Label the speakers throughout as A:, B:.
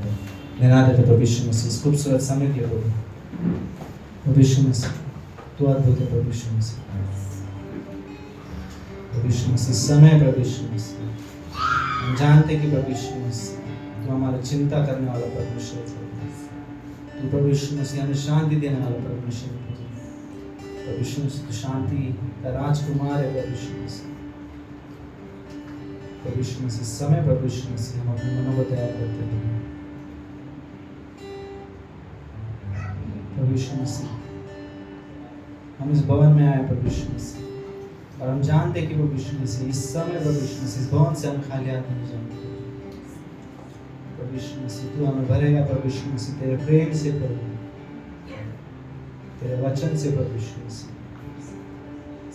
A: धन्यवाद है प्रभु यीशु मसीह इस खूबसूरत समय के लिए प्रभु यीशु मसीह तू अद्भुत है प्रभु यीशु मसीह समय प्रभु यीशु मसीह हम जानते कि प्रभु यीशु मसीह तू हमारा चिंता करने वाला परमेश्वर है। तू प्रभु यीशु मसीह हमें शांति देने वाला परमेश्वर है। प्रभु यीशु मसीह तू शांति का राजकुमार है प्रभु यीशु मसीह। प्रभु यीशु मसीह समय प्रभु यीशु मसीह हम अपने मनों को तैयार करते हैं प्रभु यीशु मसीह। हम इस भवन में आए प्रभु यीशु मसीह और हम जानते हैं कि प्रभु यीशु मसीह इस समय प्रभु यीशु मसीह इस भवन से हम खाली हाथ नहीं जाएंगे प्रभु यीशु मसीह। तू हमें भरेगा प्रभु यीशु मसीह तेरे प्रेम से प्रभु तेरे वचन से प्रभु यीशु मसीह।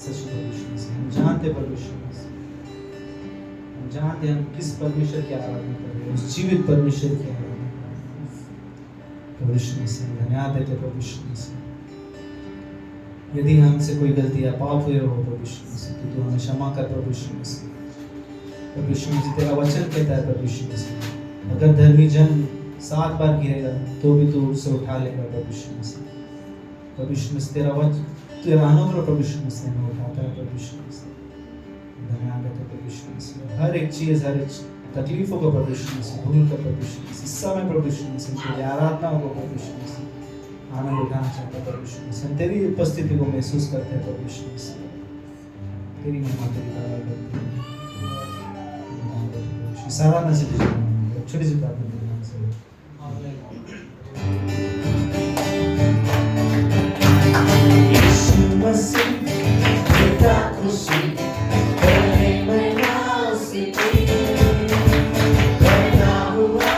A: सच प्रभु यीशु मसीह हम जानते प्रभु यीशु मसीह हम जानते हम किस परमेश्वर की आराधना कर रहे हैं उस जीवित परमेश्वर की आराधना कर रहे हैं प्रभु यीशु मसीह। धन्यवाद देते प्रभु यीशु मसीह। यदि हमसे कोई गलती या पाप हुए हो प्रभु यीशु मसीह तो हमें क्षमा कर प्रभु यीशु मसीह। प्रभु यीशु मसीह तेरा वचन कहता है प्रभु यीशु मसीह अगर धर्मी जन 7 बार गिरेगा तो भी तू उससे उठा लेगा प्रभु यीशु मसीह। प्रभु यीशु मसीह तेरा वचन तेरा अनुग्रह प्रभु यीशु मसीह हमें उठाता है प्रभु यीशु मसीह। धन्यवाद है प्रभु यीशु मसीह। हर एक चीज हर एक तकलीफों को प्रभु यीशु मसीह भूल कर प्रभु यीशु मसीह इस समय प्रभु यीशु मसीह तेरी आराधना को प्रभु यीशु मसीह आनंद उठाना चाहता है प्रभु यीशु मसीह। तेरी उपस्थिति को महसूस करते हैं प्रभु यीशु मसीह। तेरी महिमा तेरी बड़ाई करते हैं सारा नसीब छोटी सी प्रार्थना तेरे नाम से यीशु मसीह पिता खुशी तेरे महिमा से पैदा हुआ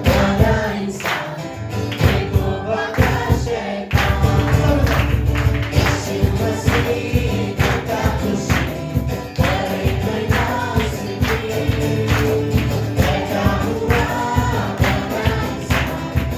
A: बड़ा इंसान देखो बड़ा शैतान यीशु मसीह पिता खुशी तेरे महिमा से पैदा हुआ बड़ा इंसान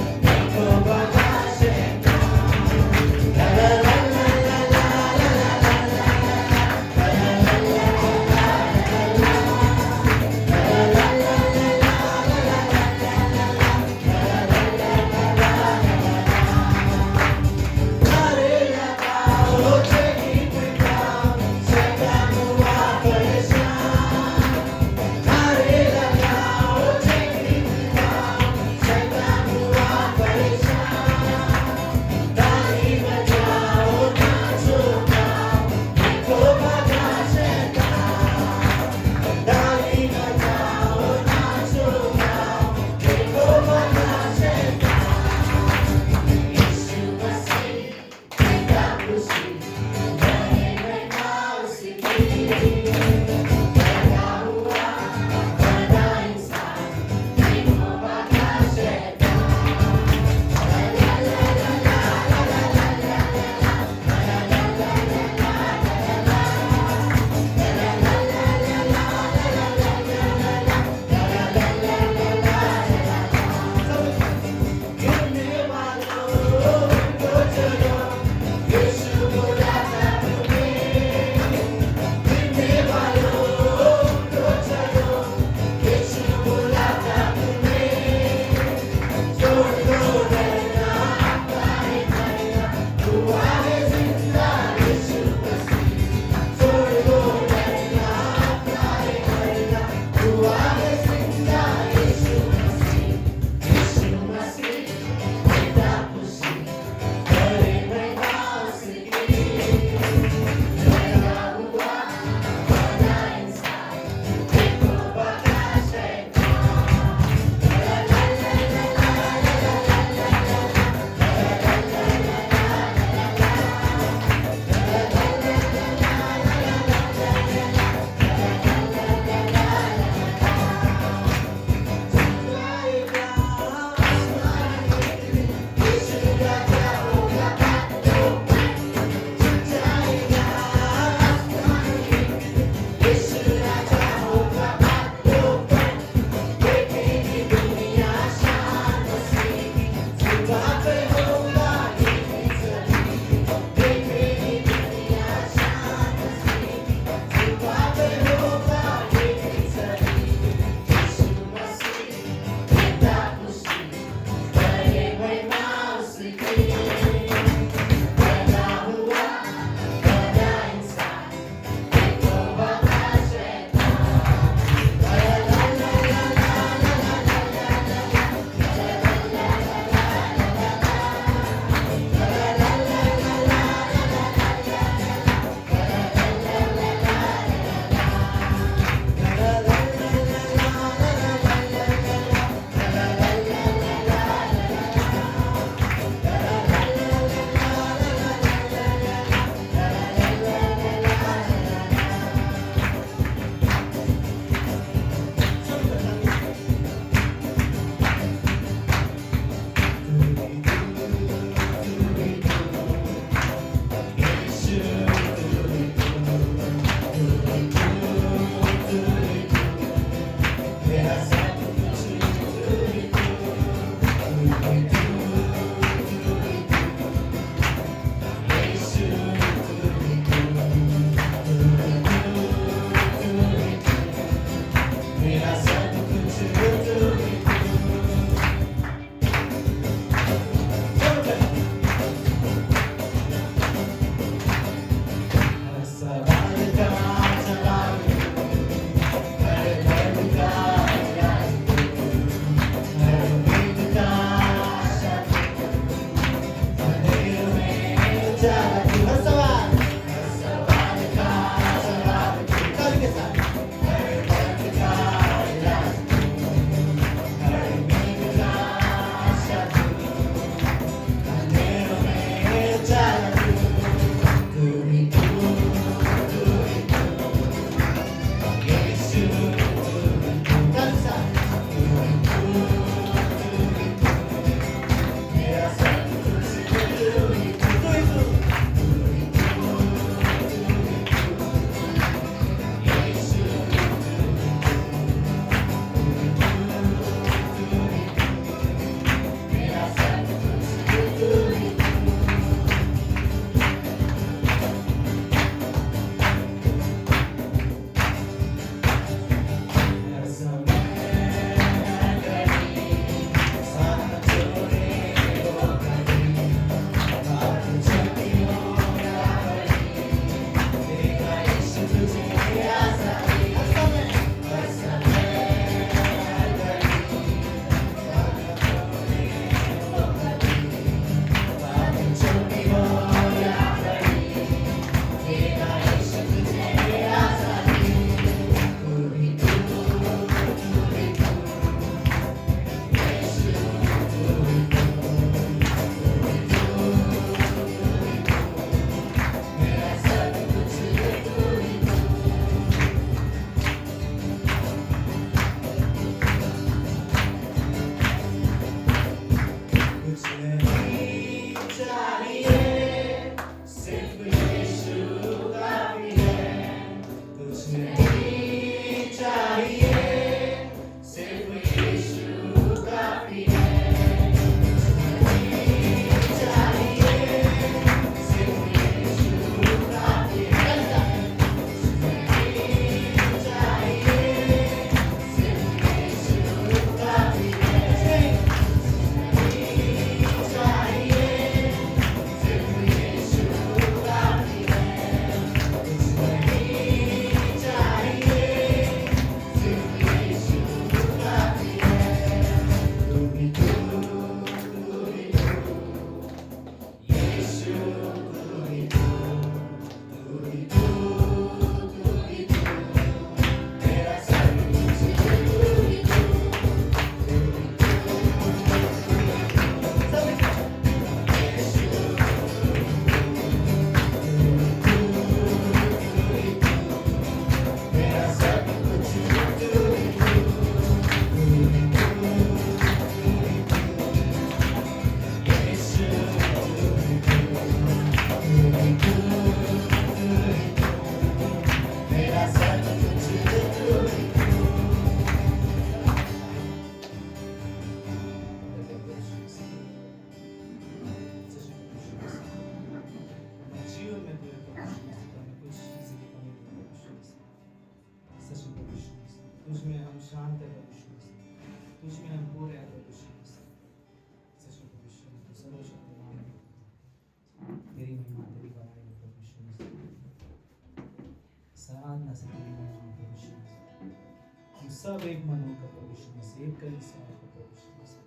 A: सब एक मन होकर प्रभु यीशु मसीह, एक कलीसिया होकर प्रभु यीशु मसीह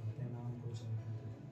A: तेरे नाम को जय करते हैं।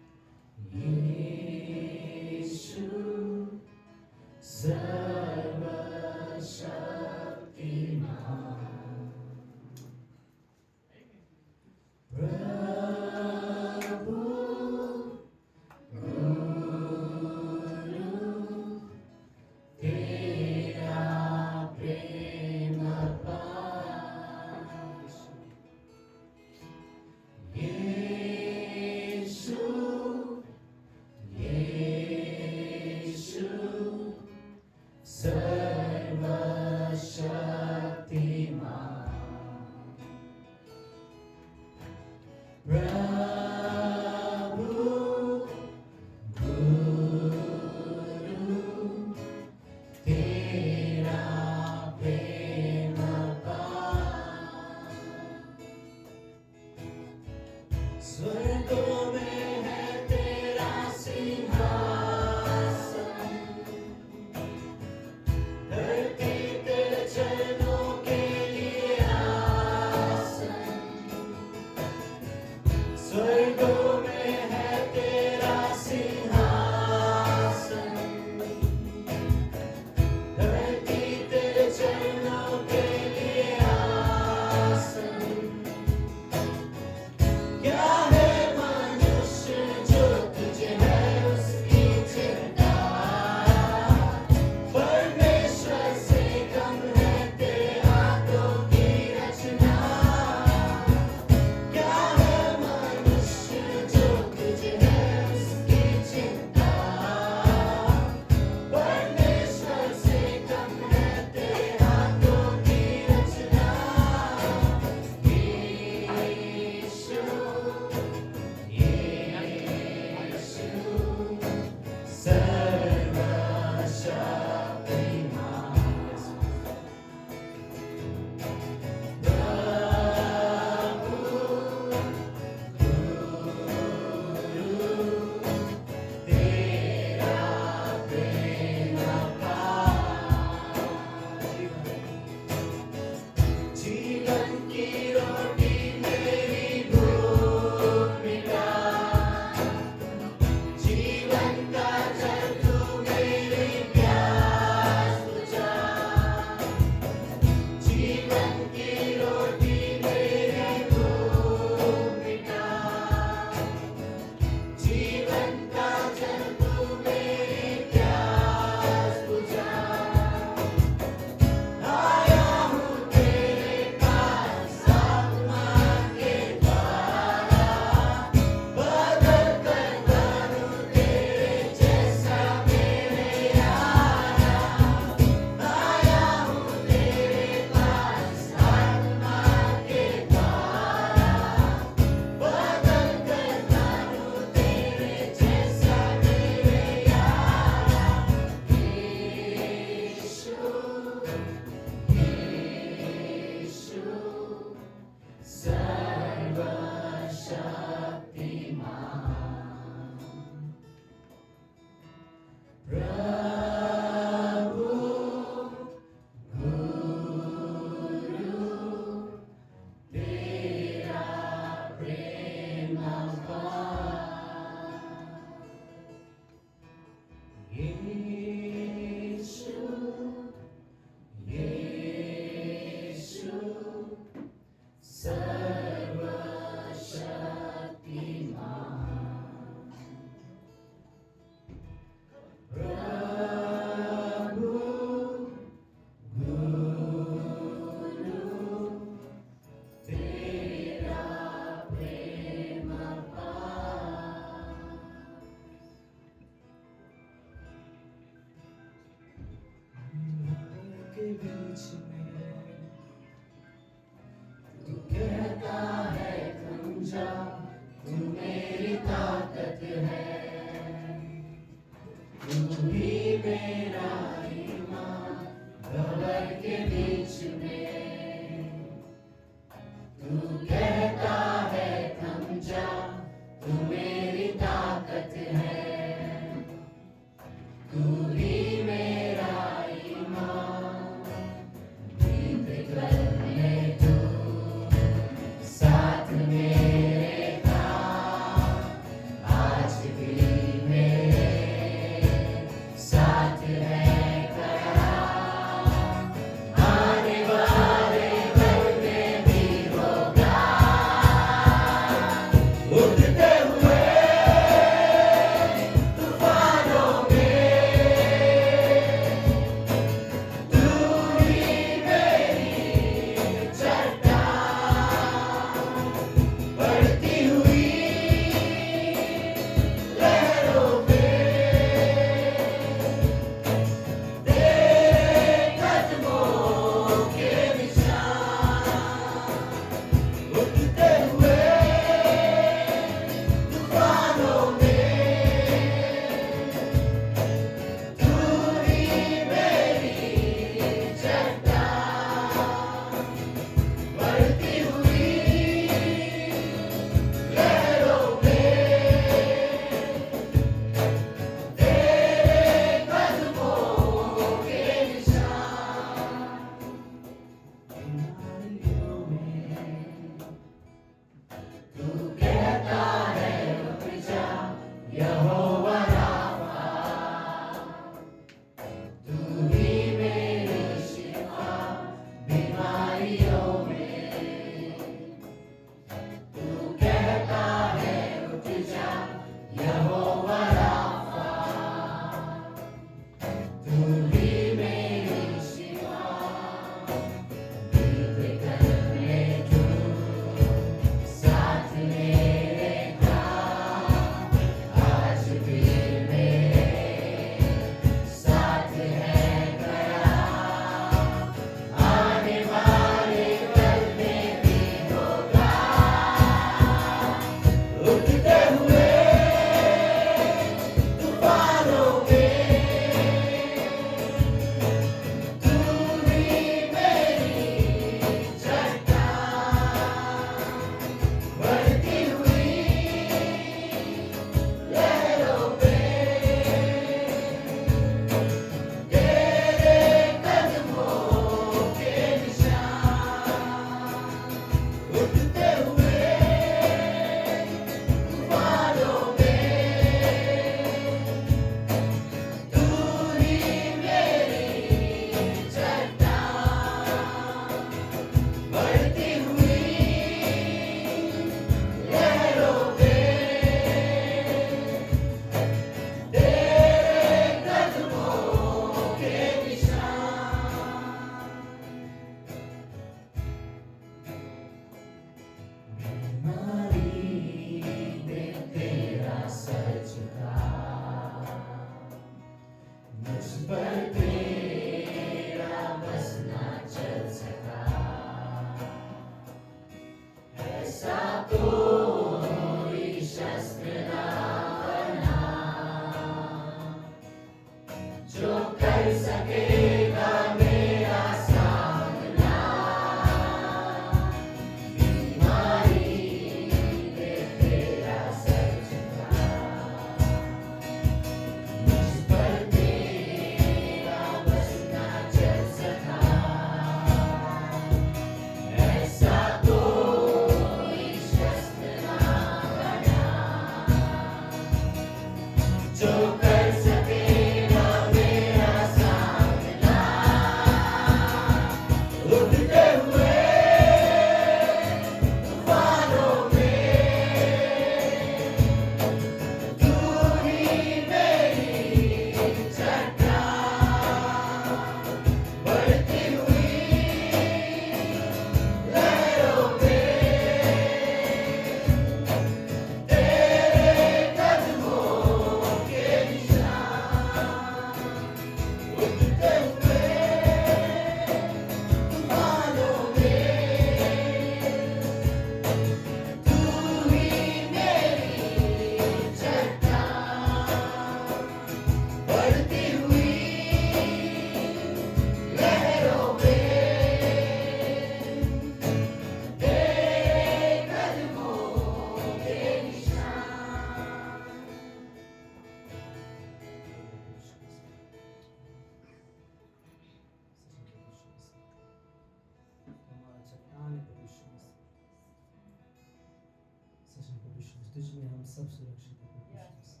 A: तुझ में हम सब सुरक्षित हैं प्रभु यीशु मसीह।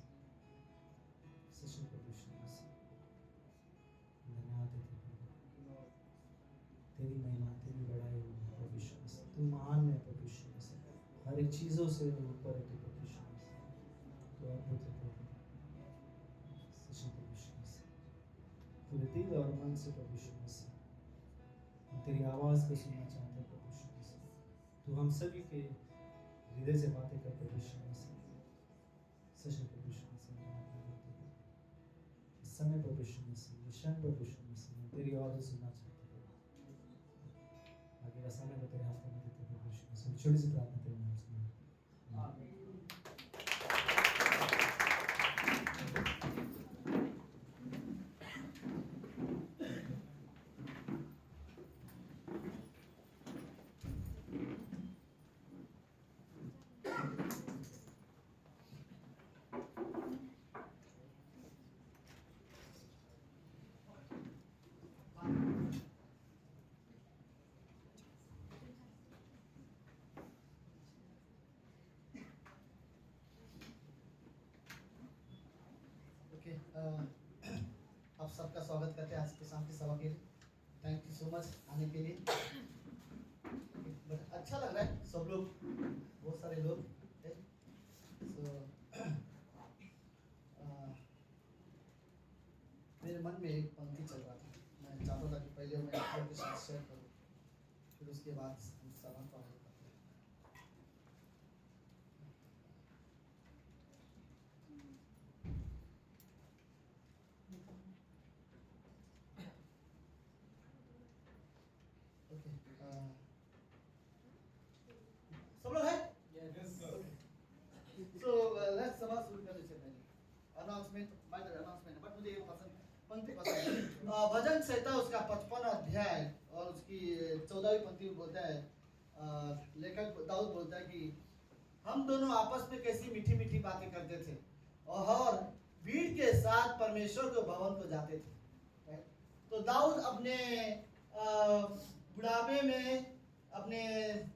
A: सच में प्रभु यीशु मसीह, धन्यवाद देते हैं प्रभु, तेरी महिमा तेरी बड़ाई हो प्रभु यीशु मसीह। तू महान है प्रभु यीशु मसीह, हर एक चीज़ों से ऊपर है तू प्रभु यीशु मसीह, तू अद्भुत है प्रभु। सच में प्रभु यीशु मसीह, पूरे दिल और मन से प्रभु यीशु मसीह हम तेरी आवाज़ को सुनना चाहते हैं प्रभु यीशु मसीह। तू हम सभी के हृदय से बातें कर प्रभु यीशु मसीह। सच में प्रभु यीशु मसीह, इस समय प्रभु यीशु मसीह, ये क्षण प्रभु यीशु मसीह हम तेरी आवाज़ सुनना चाहते हैं। आगे का समय को तेरे हाथ में देते हैं प्रभु यीशु मसीह। छोटी सी प्रार्थना तेरे नाम से।
B: आप सबका स्वागत करते हैं आज के शाम की सभा के लिए। थैंक यू सो मच आने के लिए। अच्छा लग रहा है, सब लोग, बहुत सारे लोग हैं। मेरे मन में एक पंक्ति चल रहा था, मैं चाहता था कि पहले मैं आप लोगों के साथ शेयर करूँ, फिर उसके बाद हम सभा को आगे करते हैं। सब लोग हैं? So let's सभा शुरू करने से पहले announcement, by the announcement, but मुझे ये पंक्ति पसंद है। भजन संहिता उसका 55 अध्याय और उसकी 14वीं पंक्ति में बोलता है, लेखक दाऊद बोलता है कि हम दोनों आपस में कैसी मीठी मीठी बातें करते थे और भीड़ के साथ परमेश्वर के भवन को जाते थे। तो दाऊद अपने बुढ़ापे में, अपने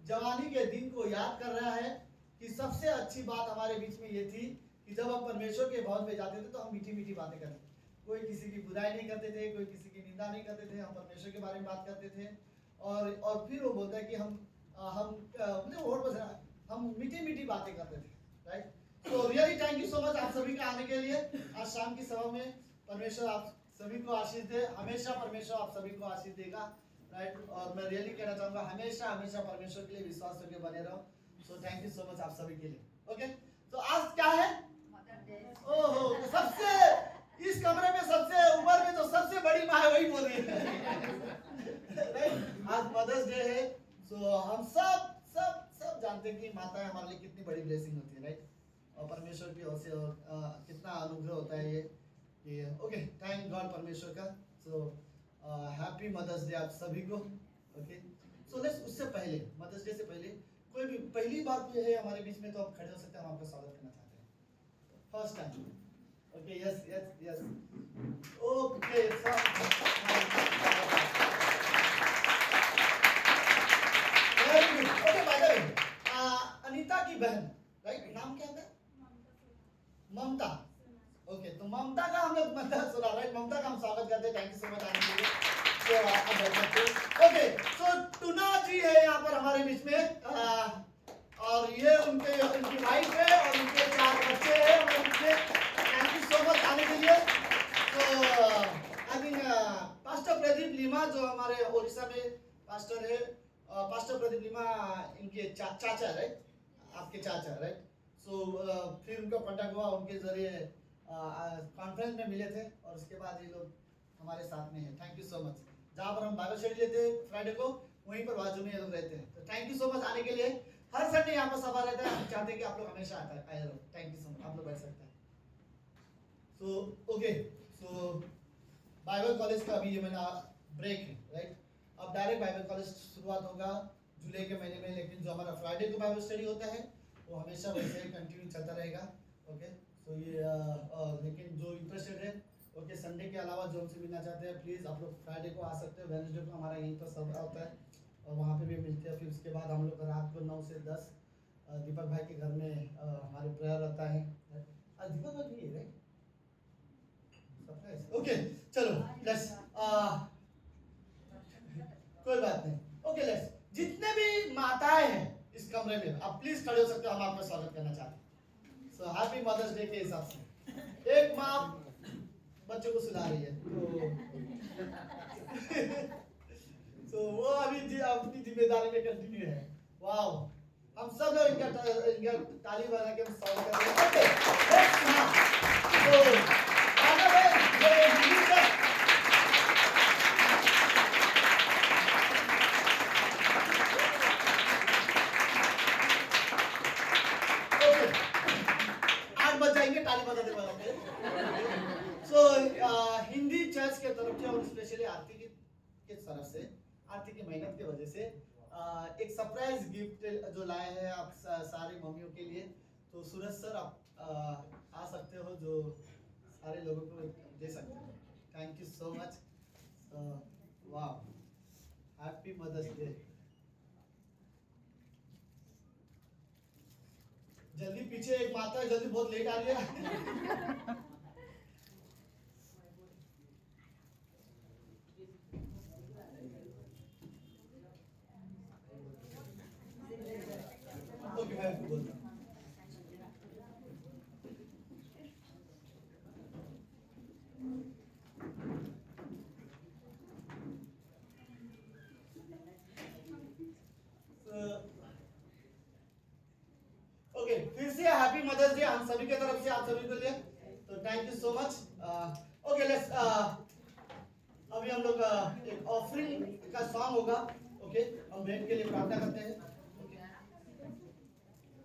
B: जवानी के दिन को याद कर रहा है कि सबसे अच्छी बात हमारे बीच में ये थी कि जब हम परमेश्वर के भवन में जाते थे तो हम मीठी मीठी बातें करते थे। कोई किसी की बुराई नहीं करते थे, कोई किसी की निंदा नहीं करते थे, हम परमेश्वर के बारे में बात करते थे। और फिर वो बोलता है कि हम मीठी मीठी बातें करते थे, राइट। तो really thank you so much आप सभी का आने के लिए। आज शाम की सभा में परमेश्वर आप सभी को आशीष दे, हमेशा परमेश्वर आप सभी को आशीष देगा, राइट। और मैं रियली कहना चाहूँगा, हमेशा हमेशा परमेश्वर के लिए विश्वास करके बने रहो। So thank you so much आप सभी के लिए। ओके, तो आज क्या है? ओहो, सबसे इस कमरे में सबसे उम्र में तो सबसे बड़ी माँ है, वही बोल रही है। राइट, आज मदर्स डे है। सो हम सब सब सब जानते हैं कि माताएं हमारे लिए कितनी बड़ी ब्लेसिंग होती है, राइट। और परमेश्वर की ओर से कितना अनुग्रह होता है ये। ओके, थैंक गॉड परमेश्वर का। सो हैप्पी मदर्स डे आप सभी को। ओके, सो लेट्स, उससे पहले, मदर्स डे से पहले कोई भी पहली बार कोई है हमारे बीच में तो आप खड़े हो सकते हैं, हम आपका स्वागत करना चाहते हैं। First time. Okay, yes yes yes, okay. Okay, by the way, Anita की बहन, राइट, नाम क्या है? ममता। ओके, तो ममता का हम लोग मतलब सुना, राइट, ममता का हम स्वागत करते हैं। थैंक यू सो मच आने के लिए। ओके, सो टूना जी है यहाँ पर हमारे बीच में, और ये उनकी वाइफ है और उनके 4 बच्चे हैं हमारे बीच में। थैंक यू सो मच आने के लिए। तो I think pastor Pradeep Lima जो हमारे ओडिशा में पास्टर है, पास्टर प्रदीप लीमा इनके चाचा, राइट, आपके चाचा, राइट। सो फिर उनका कांटेक्ट हुआ, उनके जरिए कॉन्फ्रेंस में मिले थे और उसके बाद ये लोग हमारे साथ में है। Thank you so much. जहाँ पर हम बाइबल स्टडी लेते हैं फ्राइडे को, वहीं पर बाजू में ये लोग रहते हैं। तो थैंक यू सो मच आने के लिए। हर संडे यहाँ पर सभा रहता है, हम चाहते हैं कि आप लोग हमेशा आए रहो। थैंक यू सो मच, आप लोग बैठ सकते हैं। सो ओके, सो बाइबल कॉलेज का अभी ये महीना ब्रेक है, राइट। अब डायरेक्ट बाइबल कॉलेज शुरुआत होगा जुलाई के महीने में, लेकिन जो हमारा फ्राइडे को बाइबल स्टडी होता है वो हमेशा वैसे ही कंटिन्यू चलता रहेगा। ओके, सो ये लेकिन जो इंटरेस्टेड है, ओके, संडे के अलावा जो हमसे मिलना चाहते हैं, प्लीज़ आप लोग फ्राइडे को आ सकते हो। वेडनेसडे को हमारा यहीं पर सभा होता है और वहाँ पे भी मिलते हैं। फिर उसके बाद हम लोग रात को 9 से 10 दीपक भाई के घर में हमारे प्रेयर रहता है। आज दीपक भाई नहीं है, सरप्राइज। ओके चलो लेट्स, कोई बात नहीं। ओके लेट्स, जितने भी माताएं हैं इस कमरे में, आप प्लीज खड़े हो सकते हो, हम आपका स्वागत करना चाहते हैं। सो हैप्पी मदर्स डे के हिसाब से एक माँ बच्चों को सुला रही है, तो वो अभी अपनी जिम्मेदारी में कंटिन्यू है। वाओ, हम सब लोग इनका ताली बजा के स्वागत करते हैं। ओके लेट्स नाउ, तो आना भाई ये हिंदी का बच जाएंगे ताली बजाते बजाते। सो हिंदी चर्च के तरफ से और स्पेशली आरती के तरफ से, आरती की मेहनत की वजह से एक सरप्राइज गिफ्ट जो लाए हैं आप सारे मम्मियों के लिए। तो सूरज सर आप आ सकते हो, जो सारे लोगों को दे सकते हो। Thank you so much. वाह, हैप्पी मदर्स डे। जल्दी, पीछे एक माता है, जल्दी, बहुत लेट आ रही है। ओके मैं बोलता हूँ। ओके, फिर से हैप्पी मदर्स डे हम सभी के तरफ से आप सभी को लिए। तो thank you so much. Okay let's, अभी हम लोग एक ऑफरिंग का सॉन्ग होगा। ओके, हम भेंट के लिए प्रार्थना करते हैं।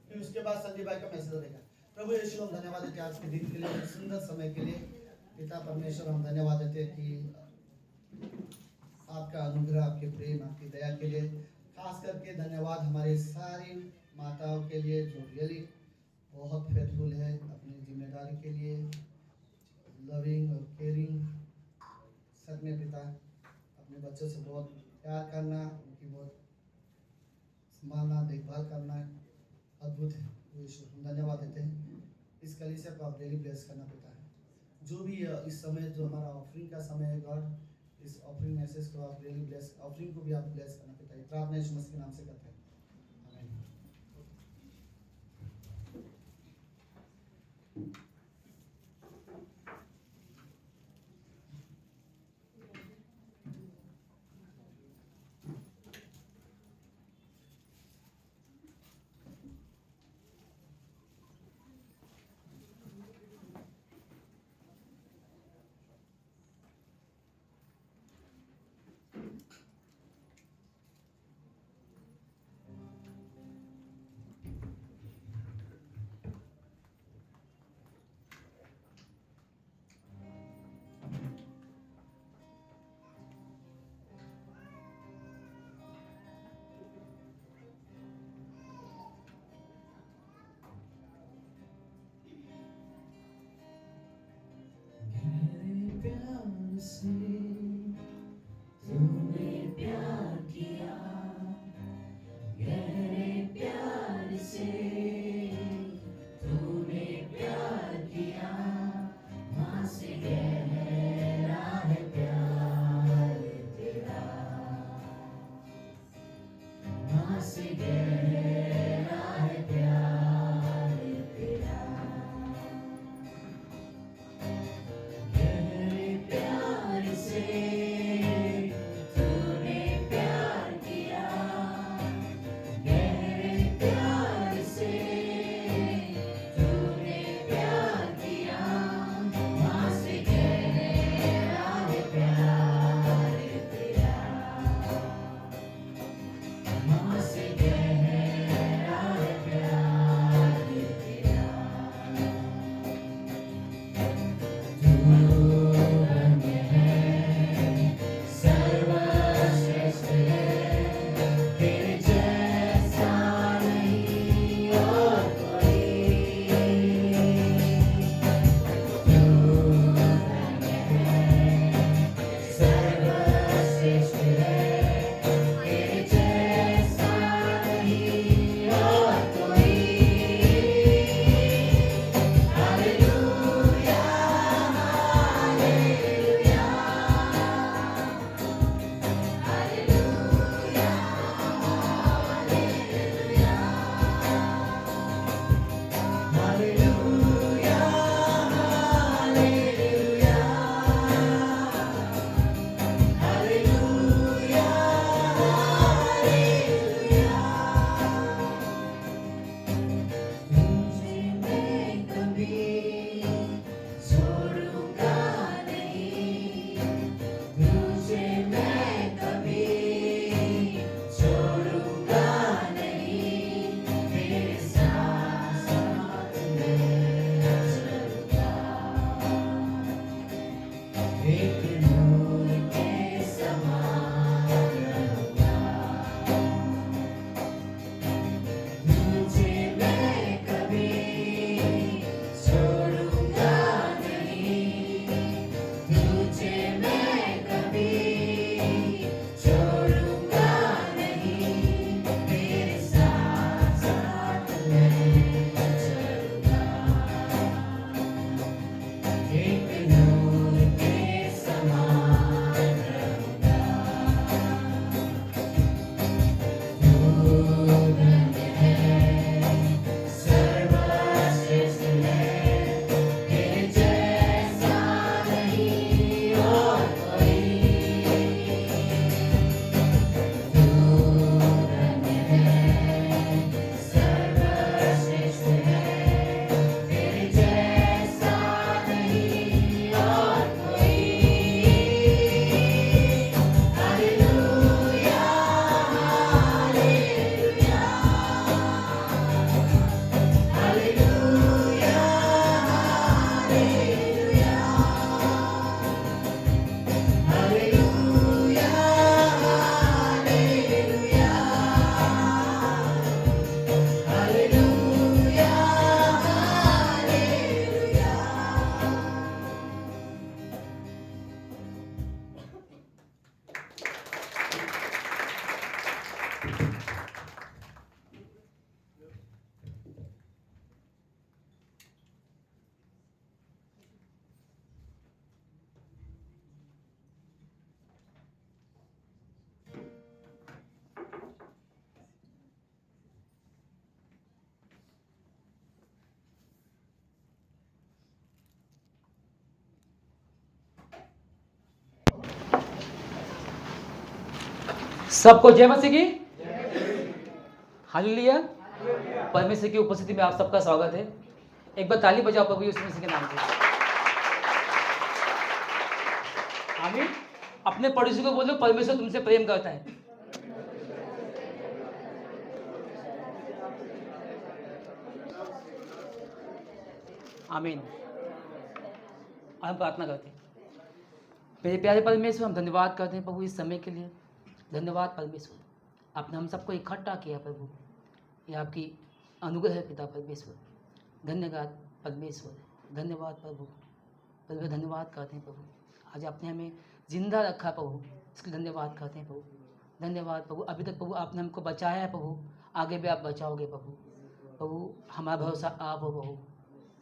B: फिर उसके बाद संदीप भाई का मैसेज रहेगा। प्रभु यीशु, हम धन्यवाद देते हैं आज के दिन के लिए, सुंदर समय के लिए। पिता परमेश्वर, हम धन्यवाद देते हैं कि आपका अनुग्रह, आपके प्रेम, आपकी दया के लिए। खास करके धन्यवाद हमारे सारी माताओं के लिए जो रियली बहुत फेथफुल है अपनी जिम्मेदारी के लिए, लविंग और केयरिंग। सच में पिता, अपने बच्चों से बहुत प्यार करना, उनकी बहुत संभालना, देखभाल करना अद्भुत है। हम धन्यवाद देते हैं। इस कलीसिया को आप डेली ब्लेस करना पिता है। जो भी इस समय जो हमारा ऑफरिंग का समय है गॉड, इस ऑफरिंग मैसेज को आप डेली ब्लेस, ऑफरिंग को भी आप ब्लेस करना पिता है। प्रार्थना यीशु मसीह के नाम से करते हैं, आमीन।
C: सबको जय मसीह की हालेलुया। परमेश्वर की उपस्थिति में आप सबका स्वागत है। एक बार ताली बजाओ प्रभु यीशु मसीह के नाम से। आमीन। अपने पड़ोसी को बोलो परमेश्वर तुमसे प्रेम करता है। आमीन। और हम प्रार्थना करते हैं। मेरे प्यारे परमेश्वर, हम धन्यवाद करते हैं प्रभु इस समय के लिए। धन्यवाद परमेश्वर, आपने हम सबको इकट्ठा किया प्रभु, ये आपकी अनुग्रह है पिता परमेश्वर। धन्यवाद परमेश्वर, धन्यवाद प्रभु। प्रभु धन्यवाद करते हैं प्रभु, आज आपने हमें जिंदा रखा प्रभु, इसके लिए धन्यवाद करते हैं प्रभु। धन्यवाद प्रभु, अभी तक प्रभु आपने हमको बचाया है प्रभु, आगे भी आप बचाओगे प्रभु। प्रभु हमारा भरोसा आप हो प्रभु,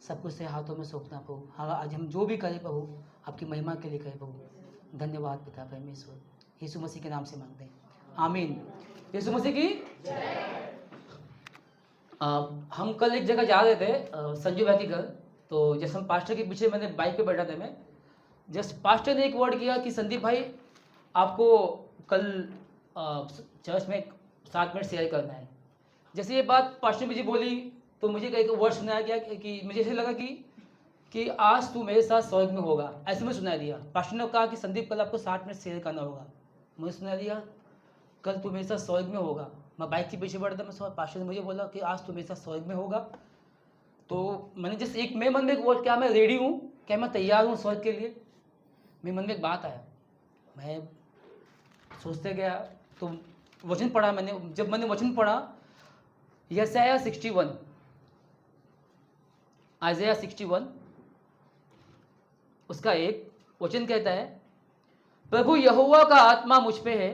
C: सब कुछ से हाथों में सौंपना प्रभु। हाँ, आज हम जो भी करें प्रभु आपकी महिमा के लिए करें प्रभु। धन्यवाद पिता परमेश्वर, यीशु मसीह के नाम से मांगते हैं, आमीन। यीशु मसीह की हम कल एक जगह जा रहे थे, संजू भाई के घर। तो जैसे हम पास्टर के पीछे, मैंने बाइक पे बैठा था मैं, जस्ट पास्टर ने एक वर्ड किया कि संदीप भाई आपको कल चर्च में 7 मिनट शेयर करना है। जैसे ये बात पास्टर मुझे बोली तो मुझे एक वर्ड सुनाया गया कि मुझे ऐसे लगा कि आज तू मेरे साथ स्वर्ग में होगा, ऐसे में सुना दिया। पास्टर ने कहा कि संदीप कल आपको 7 मिनट शेयर करना होगा। मुझे सुना दिया कल तू मेरे साथ स्वर्ग में होगा। मैं बाइक के पीछे बैठा था, मैं पास्टर ने मुझे बोला कि आज तू मेरे साथ स्वर्ग में होगा। तो मैंने जैसे एक मेरे मन में एक वर्ड, क्या मैं रेडी हूँ, क्या मैं तैयार हूँ स्वर्ग के लिए। मेरे मन में एक बात आया, मैं सोचते गया तो वचन पढ़ा मैंने। जब मैंने वचन पढ़ा यशायाह 61, आइज़ाया 61, उसका एक वचन कहता है, प्रभु यहोवा का आत्मा मुझ पे है,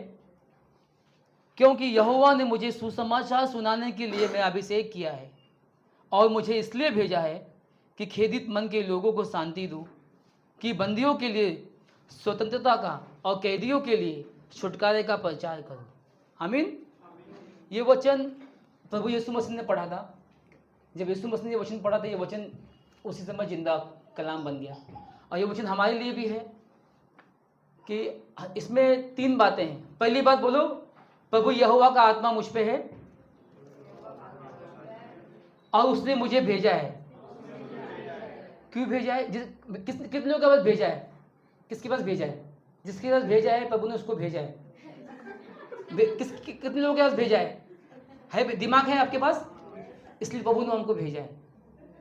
C: क्योंकि यहोवा ने मुझे सुसमाचार सुनाने के लिए मैं अभिषेक किया है, और मुझे इसलिए भेजा है कि खेदित मन के लोगों को शांति दूं, कि बंदियों के लिए स्वतंत्रता का और कैदियों के लिए छुटकारे का प्रचार करूं। आमीन। ये वचन प्रभु यीशु मसीह ने पढ़ा था। जब यीशु मसीह ने ये वचन पढ़ा था, ये वचन उसी समय जिंदा कलाम बन गया। और ये वचन हमारे लिए भी है कि इसमें 3 बातें हैं। पहली बात बोलो, प्रभु यहोवा का आत्मा मुझ पे है और उसने मुझे भेजा है। क्यों भेजा है? कितने लोगों के पास भेजा है? किसके पास भेजा है? जिसके पास भेजा है प्रभु ने उसको भेजा है। कितने लोगों के पास भेजा है? दिमाग है आपके पास, इसलिए प्रभु ने हमको भेजा है।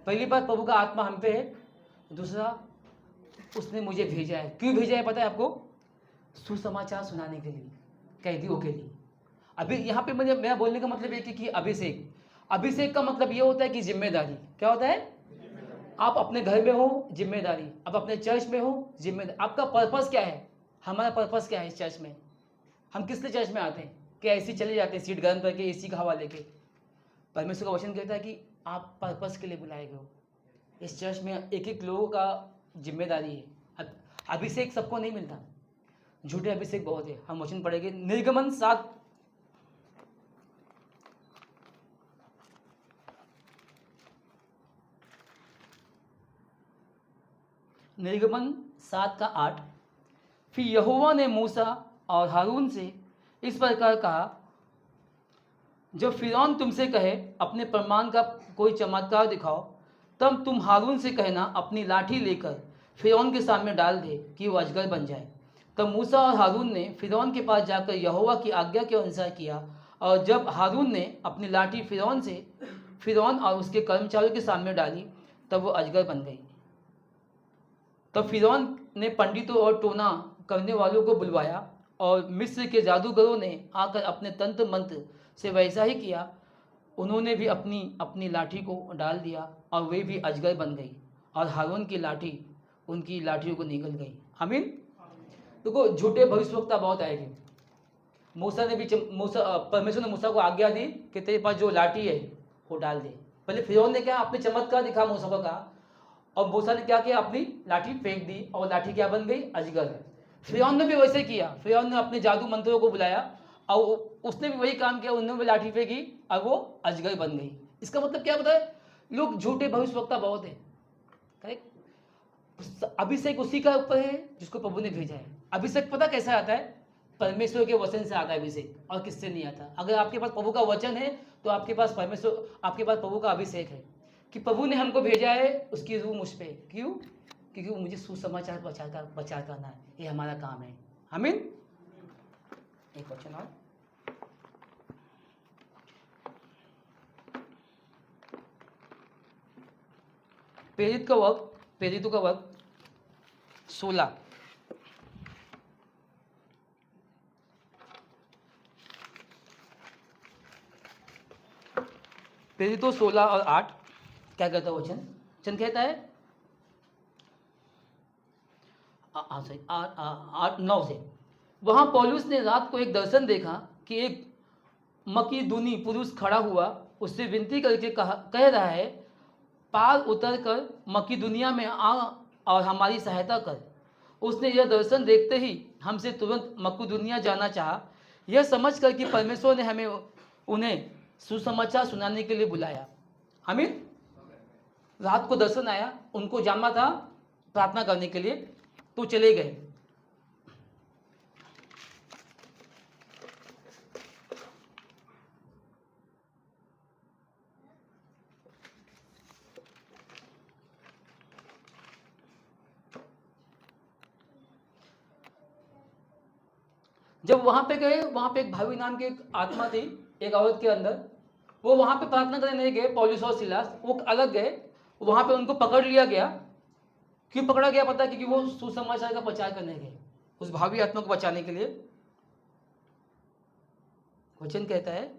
C: पहली बात, प्रभु का आत्मा हम पे है। दूसरा, उसने मुझे भेजा है। क्यों भेजा है पता है आपको? सुसमाचार सुनाने के लिए, कैदियों के लिए। अभी यहाँ पे मैं बोलने का मतलब ये कि अभिषेक का मतलब ये होता है कि जिम्मेदारी। क्या होता है? आप अपने घर में हो, जिम्मेदारी। आप अपने चर्च में हो, जिम्मेदारी। आपका पर्पस क्या है? हमारा पर्पस क्या है इस चर्च में? हम किस लिए चर्च में आते हैं? क्या ऐसे चले जाते हैं सीट गर्म करके, एसी का हवा लेके? परमेश्वर का वचन कहता है कि आप पर्पस के लिए बुलाए गए हो। इस चर्च में एक एक लोगों का जिम्मेदारी है। अभिषेक सबको नहीं मिलता, झूठे अभिषेक बहुत है। हम वचन पढ़ेंगे निर्गमन 7, निर्गमन 7 का 8। फिर यहोवा ने मूसा और हारून से इस प्रकार कहा, जब फिरौन तुमसे कहे अपने प्रमाण का कोई चमत्कार दिखाओ, तब तुम हारून से कहना अपनी लाठी लेकर फिरौन के सामने डाल दे कि वो अजगर बन जाए। तब मूसा और हारून ने फिरौन के पास जाकर यहोवा की आज्ञा के अनुसार किया, और जब हारून ने अपनी लाठी फिरौन और उसके कर्मचारियों के सामने डाली, तब वो अजगर बन गई। तब फिरौन ने पंडितों और टोना करने वालों को बुलवाया, और मिस्र के जादूगरों ने आकर अपने तंत्र मंत्र से वैसा ही किया। उन्होंने भी अपनी अपनी लाठी को डाल दिया, और वे भी अजगर बन गई, और हारून की लाठी उनकी लाठियों को निगल गई। आमीन। देखो, झूठे भविष्यवक्ता बहुत आएंगे। परमेश्वर ने मूसा को आज्ञा दी कि तेरे पास जो लाठी है वो डाल दे। पहले फिरौन ने क्या अपने चमत्कार दिखा मूसा को कहा, और मूसा ने क्या किया? अपनी लाठी फेंक दी, और लाठी क्या बन गई? अजगर। फिरौन ने भी वैसे किया। फिरौन ने अपने जादू मंत्रियों को बुलाया, और उसने भी वही काम किया। उन्होंने भी लाठी फेंकी और वो अजगर बन गई। इसका मतलब क्या पता है? लोग झूठे भविष्यवक्ता बहुत है। अभिषेक उसी का ऊपर है जिसको प्रभु ने भेजा है। अभिषेक पता कैसा आता है? परमेश्वर के वचन से आता है अभिषेक, और किससे नहीं आता। अगर आपके पास प्रभु का वचन है तो आपके पास प्रभु का अभिषेक है कि प्रभु ने हमको भेजा है, उसकी रूह मुझ पे। क्यों? क्योंकि वो मुझे सुसमाचार प्रचार करना है, ये हमारा काम है। आमीन। एक वचन और, प्रेरितों का वर्क 16, प्रेरितों 16 और 8 क्या कहता है वचन? वचन कहता है 8-9 से, वहां पौलुस ने रात को एक दर्शन देखा कि एक मकीदुनी पुरुष खड़ा हुआ, उससे विनती करके कह रहा है, पार उतर कर मकीदुनिया में आ और हमारी सहायता कर। उसने यह दर्शन देखते ही हमसे तुरंत मकीदुनिया जाना चाहा, यह समझ कर कि परमेश्वर ने हमें उन्हें सुसमाचार सुनाने के लिए बुलाया। आमीन। रात को दर्शन आया, उनको जाना था प्रार्थना करने के लिए, तो चले गए। जब वहां पे गए, वहां पे एक भावी नाम की एक आत्मा थी एक औरत के अंदर। वो वहां पे प्रार्थना करने नहीं गए, पौलुस और सिलास वो अलग गए। वहां पे उनको पकड़ लिया गया। क्यों पकड़ा गया पता है? क्योंकि वो सुसमाचार का प्रचार करने गए, उस भावी आत्मा को बचाने के लिए। वचन कहता है,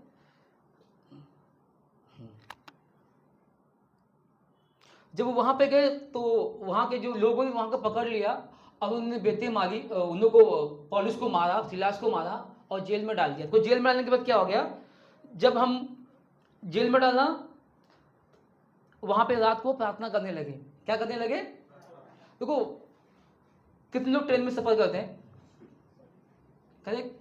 C: जब वो वहां पे गए तो वहां के जो लोगों ने वहां को पकड़ लिया और उन्होंने बेटे मारी, उन लोगों को, पौलुस को मारा, सिलास को मारा और जेल में डाल दिया। तो जेल में डालने के बाद क्या हो गया? जब हम जेल में डाला, वहां पे रात को प्रार्थना करने लगे। क्या करने लगे? देखो कितने लोग ट्रेन में सफर करते हैं, करेक्ट?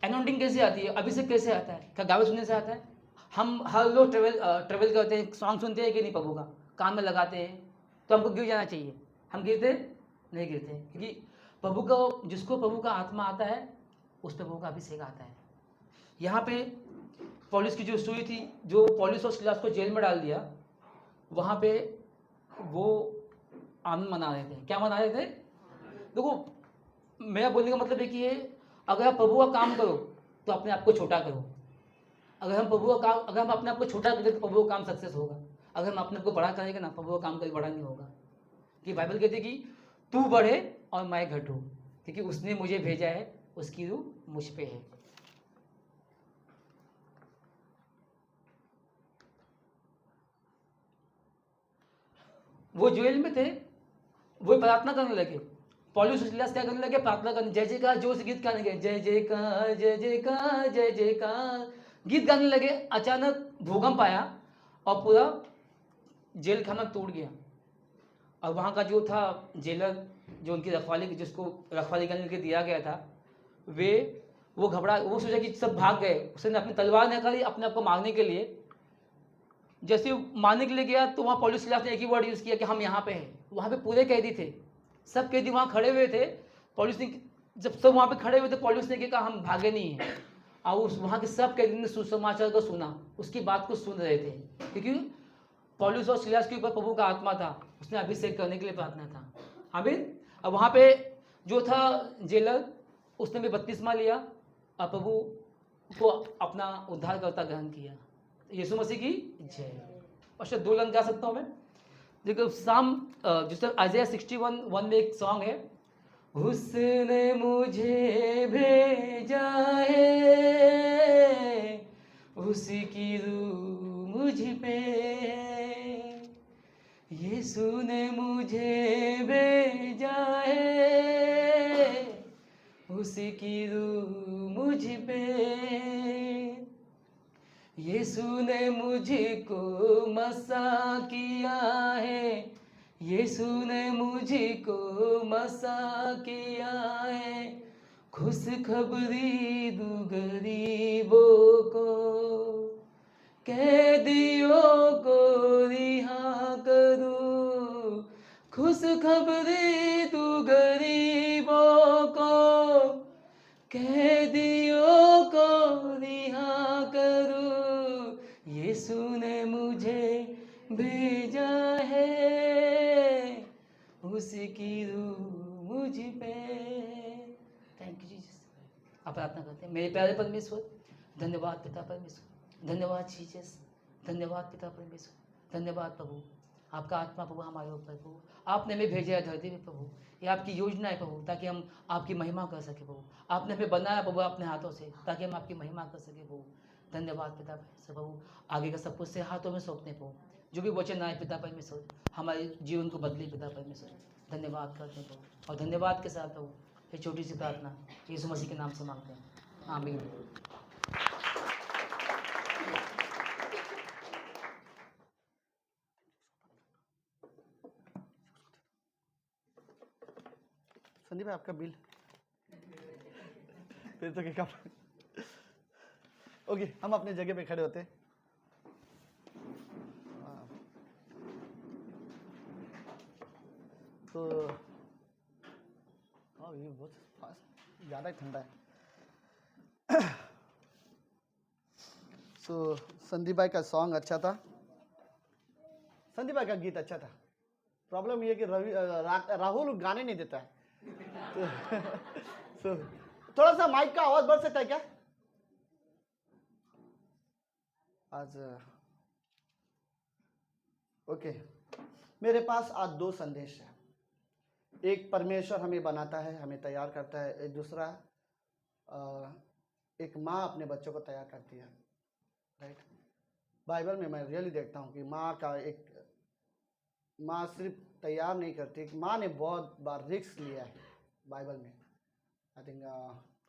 C: एनाउंटिंग कैसे आती है, अभिषेक कैसे आता है? क्या गावे सुनने से आता है? हम हर लोग ट्रेवल करते हैं, सॉन्ग सुनते हैं कि नहीं? प्रभु का कान में लगाते हैं, तो हमको गिर जाना चाहिए। हम गिरते नहीं? गिरते, क्योंकि प्रभु का, जिसको प्रभु का आत्मा आता है उस पर प्रभु का अभिषेक आता है। यहाँ पे पौलुस की जो स्टोरी थी, जो पौलुस और सिलास को जेल में डाल दिया, वहाँ पे वो आनंद मना रहे थे। क्या मना रहे थे? देखो मेरा बोलने का मतलब है कि अगर आप प्रभु का काम करो तो अपने आप को छोटा करो। अगर हम अपने आप को छोटा करें तो प्रभु का काम सक्सेस होगा। अगर हम अपने आप को बड़ा करेंगे ना, प्रभु का काम कभी बड़ा नहीं होगा। कि बाइबल कहती है कि तू बढ़े और मैं घटूं, क्योंकि उसने मुझे भेजा है, उसकी रूह मुझ पे है। वो जेल में थे, वो प्रार्थना करने लगे। पौलुस और सिलास क्या करने लगे? प्रार्थना करने, जय जयकार, जोर से गीत गाने लगे, जय जयकार जय जयकार जय जयकार, गीत गाने लगे। अचानक भूकंप आया और पूरा जेल खाना टूट गया। और वहाँ का जो था जेलर, जो उनकी रखवाली, जिसको रखवाली करने के लिए दिया गया था, वो घबरा, वो सोचा कि सब भाग गए। उसने अपनी तलवार निकाली अपने आप को मारने के लिए। जैसे मारने के लिए गया तो वहाँ पौलुस सिलास ने एक ही वर्ड यूज़ किया कि हम यहाँ पे हैं। वहाँ पे पूरे कैदी थे, सब कैदी वहाँ खड़े हुए थे। पौलुस ने, जब सब वहाँ पे खड़े हुए थे, पौलुस ने कहा हम भागे नहीं हैं। और उस वहाँ के सब कैदी ने सुसमाचार को सुना, उसकी बात को सुन रहे थे, क्योंकि पौलुस और सिलास के ऊपर प्रभु का आत्मा था। उसने अभिषेक करने के लिए प्रार्थना था। आमीन। अब वहाँ पे जो था जेलर, उसने भी बपतिस्मा लिया और प्रभु को अपना उद्धारकर्ता ग्रहण किया। यीशु मसीह की जय। और शायद 2 लाइन गा सकता हूँ मैं। देखो साम, जिस आइज़ाया 61:1 में एक सॉन्ग है, उसने मुझे भेजा है, उसकी रूह मुझ पे, यीशु ने मुझे भेजा है, उसकी रूह मुझ पे, यीशु ने मुझको मसा किया है, यीशु ने मुझको मसा किया है, खुशखबरी दूं गरीबों को, कैदियों को रिहा करूं, खुशखबरी दूं गरीबों को, उसकी रूह मुझ पे। Thank you Jesus. आप प्रार्थना करते हैं। मेरे प्यारे परमेश्वर, धन्यवाद पिता परमेश्वर, धन्यवाद जीसस, धन्यवाद पिता परमेश्वर, धन्यवाद प्रभु। आपका आत्मा प्रभु हमारे ऊपर प्रभु, आपने हमें भेजा है धरती में प्रभु, ये आपकी योजना है प्रभु, ताकि हम आपकी महिमा कर सके प्रभु। आपने हमें बनाया प्रभु अपने हाथों से, ताकि हम आपकी महिमा कर सके प्रभु। धन्यवाद पिता परमेश्वर प्रभु। आगे का सब कुछ से हाथों में सौंपते प्रभु। जो भी वचन आए पिता परमेश्वर, हमारे जीवन को बदले पिता परमेश्वर। धन्यवाद करते हैं प्रभु, और धन्यवाद के साथ प्रभु ये छोटी सी प्रार्थना यीशु मसीह के नाम से मांगते हैं, आमीन।
B: संदीप भाई आपका बिल फिर तो क्या काम। ओके, हम अपने जगह पे खड़े होते हैं। तो ये बहुत फास्ट, ज़्यादा ही ठंडा है। सो संदीप भाई का सॉन्ग अच्छा था, संदीप भाई का गीत अच्छा था। प्रॉब्लम ये है कि राहुल गाने नहीं देता है। तो थोड़ा सा माइक का आवाज बढ़ सकता है क्या आज? ओके, मेरे पास आज दो संदेश है। एक, परमेश्वर हमें बनाता है, हमें तैयार करता है। एक दूसरा, एक माँ अपने बच्चों को तैयार करती है, राइट। बाइबल में मैं रियली देखता हूँ कि माँ सिर्फ तैयार नहीं करती, माँ ने बहुत बार रिस्क लिया है बाइबल में। आई थिंक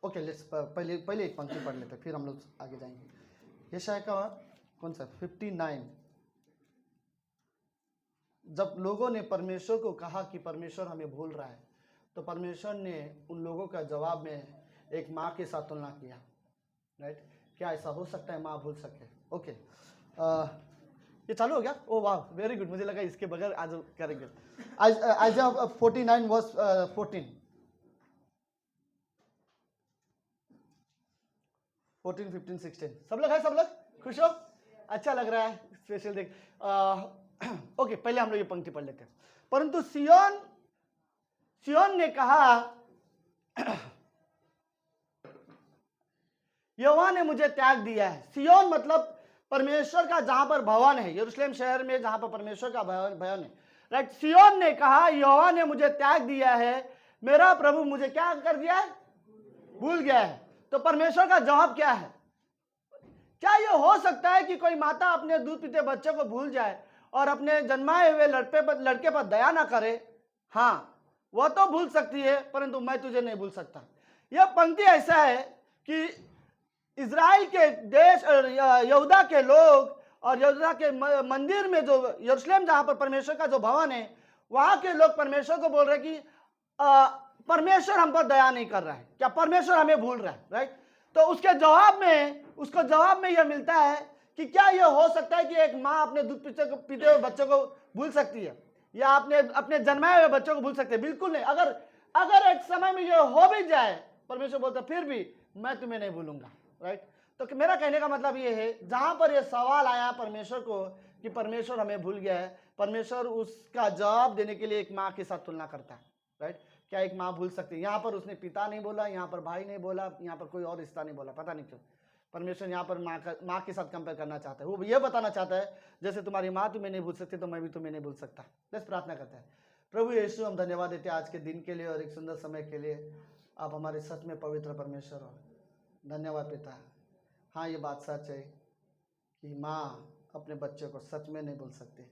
B: ओके, लेट्स पहले एक पंक्ति पढ़ लेते हैं, फिर हम लोग आगे जाएंगे। यशायाह का कौन सा 59। जब लोगों ने परमेश्वर को कहा कि परमेश्वर हमें भूल रहा है, तो परमेश्वर ने उन लोगों का जवाब में एक माँ के साथ तुलना किया, राइट। क्या ऐसा हो सकता है माँ भूल सके? ओके, ये चालू हो गया? ओ वाह, वेरी गुड। मुझे लगा इसके बगैर आज करेंगे। Isaiah 49 verse 14 14, 15, 16। सब लोग है? सब लोग खुश हो? अच्छा लग रहा है स्पेशल देख। ओके, पहले हम लोग ये पंक्ति पढ़ लेते हैं। परंतु सियोन ने कहा, यहोवा ने मुझे त्याग दिया है। सियोन मतलब परमेश्वर का जहां पर भवन है, यरूशलेम शहर में जहां पर परमेश्वर का भवन है, राइट। सियोन ने कहा, यहोवा ने मुझे त्याग दिया है, मेरा प्रभु मुझे क्या कर दिया है? भूल गया है। तो परमेश्वर का जवाब क्या है? क्या यह हो सकता है कि कोई माता अपने दूध पीते बच्चे को भूल जाए और अपने जन्माए हुए लड़के पर दया ना करे? हाँ, वह तो भूल सकती है, परंतु मैं तुझे नहीं भूल सकता। यह पंक्ति ऐसा है कि इज़राइल के देश यहूदा के लोग और यहूदा के मंदिर में, जो यरूशलेम जहां पर परमेश्वर का जो भवन है, वहां के लोग परमेश्वर को बोल रहे कि परमेश्वर हम पर दया नहीं कर रहा है, क्या परमेश्वर हमें भूल रहा है, राइट। तो उसको जवाब में यह मिलता है कि क्या यह हो सकता है कि एक माँ अपने दूध पीते हुए बच्चों को भूल सकती है, या अपने जन्माए हुए बच्चों को भूल सकती है? बिल्कुल नहीं। अगर एक समय में यह हो भी जाए, परमेश्वर बोलता फिर भी मैं तुम्हें नहीं भूलूंगा, राइट। तो मेरा कहने का मतलब ये है, जहां पर यह सवाल आया परमेश्वर को कि परमेश्वर हमें भूल गया है, परमेश्वर उसका जवाब देने के लिए एक माँ के साथ तुलना करता है, राइट। क्या एक माँ भूल सकती है? यहाँ पर उसने पिता नहीं बोला, यहाँ पर भाई नहीं बोला, यहाँ पर कोई और रिश्ता नहीं बोला, पता नहीं क्यों परमेश्वर यहाँ पर माँ के साथ कंपेयर करना चाहता है। वो ये बताना चाहता है, जैसे तुम्हारी माँ तुम्हें नहीं भूल सकती, तो मैं भी तुम्हें नहीं भूल सकता। बस प्रार्थना करता है। प्रभु यीशु, हम धन्यवाद देते हैं आज के दिन के लिए और एक सुंदर समय के लिए। आप हमारे सच में पवित्र परमेश्वर हो। धन्यवाद पिता। हाँ, ये बात सच है कि माँ अपने बच्चों को सच में नहीं भूल सकती,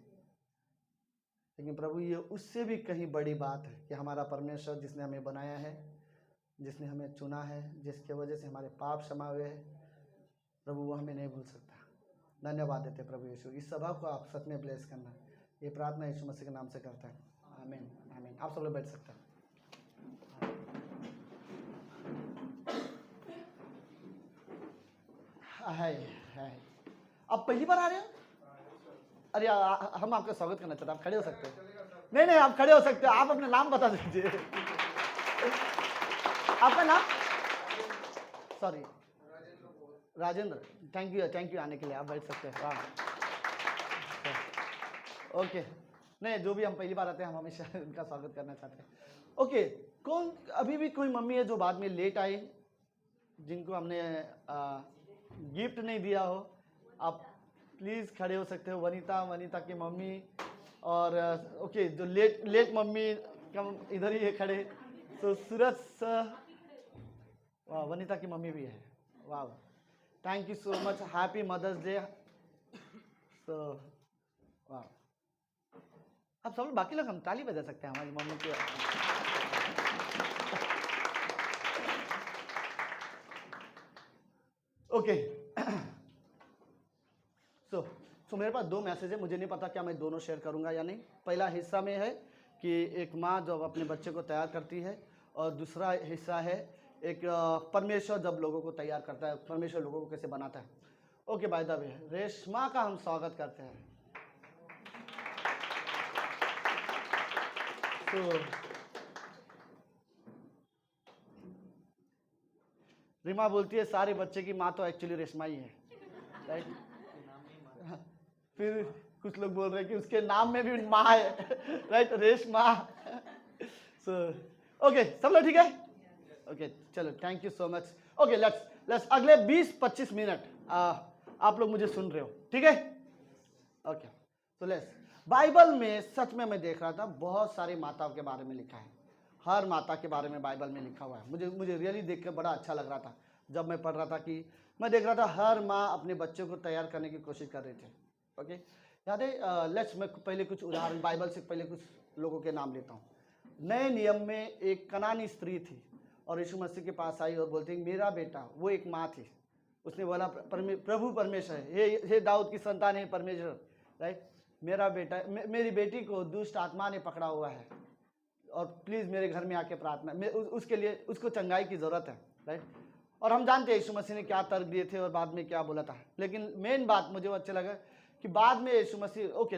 B: लेकिन प्रभु ये उससे भी कहीं बड़ी बात है कि हमारा परमेश्वर जिसने हमें बनाया है, जिसने हमें चुना है, जिसके वजह से हमारे पाप क्षमा हुए हैं, प्रभु वो हमें नहीं भूल सकता। धन्यवाद देते प्रभु यीशु। इस सभा को आप सच में ब्लेस करना, ये प्रार्थना यीशु मसीह के नाम से करता है। आमीन, आमीन। आप सब लोग बैठ सकते हैं। हाय, आप पहली बार आ रहे हो? अरे हम आपका स्वागत करना चाहते हैं, आप खड़े हो सकते हो। नहीं, आप खड़े हो सकते हो। आप अपना नाम बता दीजिए। आपका नाम? सॉरी, राजेंद्र। थैंक यू आने के लिए। आप बैठ सकते हैं। ओके, नहीं, जो भी हम पहली बार आते हैं हम हमेशा उनका स्वागत करना चाहते हैं। ओके, कौन अभी भी कोई मम्मी है जो बाद में लेट आई, जिनको हमने गिफ्ट नहीं दिया हो? आप प्लीज़ खड़े हो सकते हो। वनीता की मम्मी और ओके, जो लेट मम्मी कम इधर ही है खड़े। तो सूरज वाह, वनीता की मम्मी भी है। वाह, thank you so much, happy mother's day. So वाह, अब सब लोग, बाकी लोग हम ताली बजा सकते हैं हमारी मम्मी के। ओके, सो मेरे पास 2 मैसेज है। मुझे नहीं पता क्या मैं दोनों शेयर करूंगा या नहीं। पहला हिस्सा में है कि एक माँ जब अपने बच्चे को तैयार करती है, और दूसरा हिस्सा है एक परमेश्वर जब लोगों को तैयार करता है, परमेश्वर लोगों को कैसे बनाता है। Okay, by the way Reshma का हम स्वागत करते हैं। तो रीमा बोलती है सारे बच्चे की माँ तो एक्चुअली रेशमा ही है, राइट? फिर कुछ लोग बोल रहे हैं कि उसके नाम में भी माँ है, राइट? रेशमा। सो ओके, सब लोग ठीक है? ओके, चलो, thank you so much. Okay, let's अगले 20-25 मिनट आप लोग मुझे सुन रहे हो, ठीक है? ओके, तो लेट्स बाइबल में सच में मैं देख रहा था बहुत सारी माताओं के बारे में लिखा है। हर माता के बारे में बाइबल में लिखा हुआ है। मुझे रियली देख के बड़ा अच्छा लग रहा था जब मैं पढ़ रहा था, कि मैं देख रहा था हर माँ अपने बच्चों को तैयार करने की कोशिश कर रही थी। ओके, याद है, लेट्स मैं पहले कुछ उदाहरण बाइबल से पहले कुछ लोगों के नाम लेता हूँ। नए नियम में एक कनानी स्त्री थी और यीशु मसीह के पास आई और बोलती मेरा बेटा, वो एक माँ थी, उसने बोला प्रभु परमेश्वर, हे दाऊद की संतान है परमेश्वर, राइट? मेरा बेटा, मेरी बेटी को दुष्ट आत्मा ने पकड़ा हुआ है और प्लीज़ मेरे घर में आके प्रार्थना, उसके लिए उसको चंगाई की ज़रूरत है, राइट? और हम जानते हैं यीशु मसीह ने क्या तर्क दिए थे और बाद में क्या बोला था। लेकिन मेन बात मुझे अच्छा लगा कि बाद में यीशु मसीह, ओके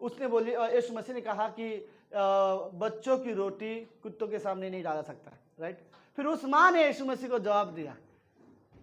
B: उसने बोली, यीशु मसीह ने कहा कि बच्चों की रोटी कुत्तों के सामने नहीं डाला सकता, राइट? फिर उस माँ ने यीशु मसीह को जवाब दिया,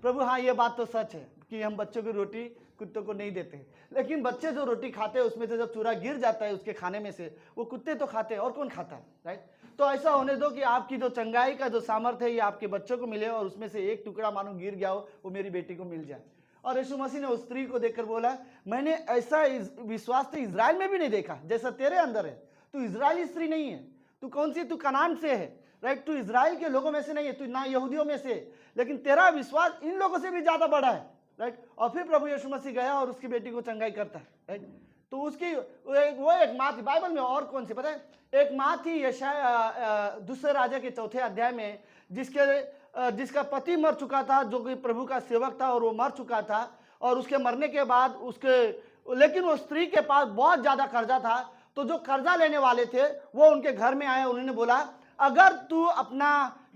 B: प्रभु हाँ ये बात तो सच है कि हम बच्चों की रोटी कुत्तों को नहीं देते, लेकिन बच्चे जो रोटी खाते हैं उसमें से जब चूरा गिर जाता है उसके खाने में से, वो कुत्ते तो खाते हैं और कौन खाता है, राइट? तो ऐसा होने दो कि आपकी जो चंगाई का जो सामर्थ्य है ये आपके बच्चों को मिले और उसमें से एक टुकड़ा मानो गिर गया हो वो मेरी बेटी को मिल जाए। और यीशु मसीह ने उस स्त्री को देखकर बोला, मैंने ऐसा विश्वास तो इजराइल में भी नहीं देखा जैसा तेरे अंदर है। तू इजरायली स्त्री नहीं है, तू कौन सी, तू कनान से है, राइट? तू इजराइल के लोगों में से नहीं है, तू ना यहूदियों में से, लेकिन तेरा विश्वास इन लोगों से भी ज्यादा बड़ा है, राइट? और फिर प्रभु यीशु मसीह गया और उसकी बेटी को चंगाई करता है, राइट? तो उसकी वो एक माँ थी। बाइबल में और कौन सी पता है? एक माँ थी यशायाह दूसरे राजा के 4थे अध्याय में, जिसका पति मर चुका था, जो कि प्रभु का सेवक था और वो मर चुका था। और उसके मरने के बाद लेकिन वो स्त्री के पास बहुत ज्यादा कर्जा था, तो जो कर्जा लेने वाले थे वो उनके घर में आए। उन्होंने बोला, अगर तू अपना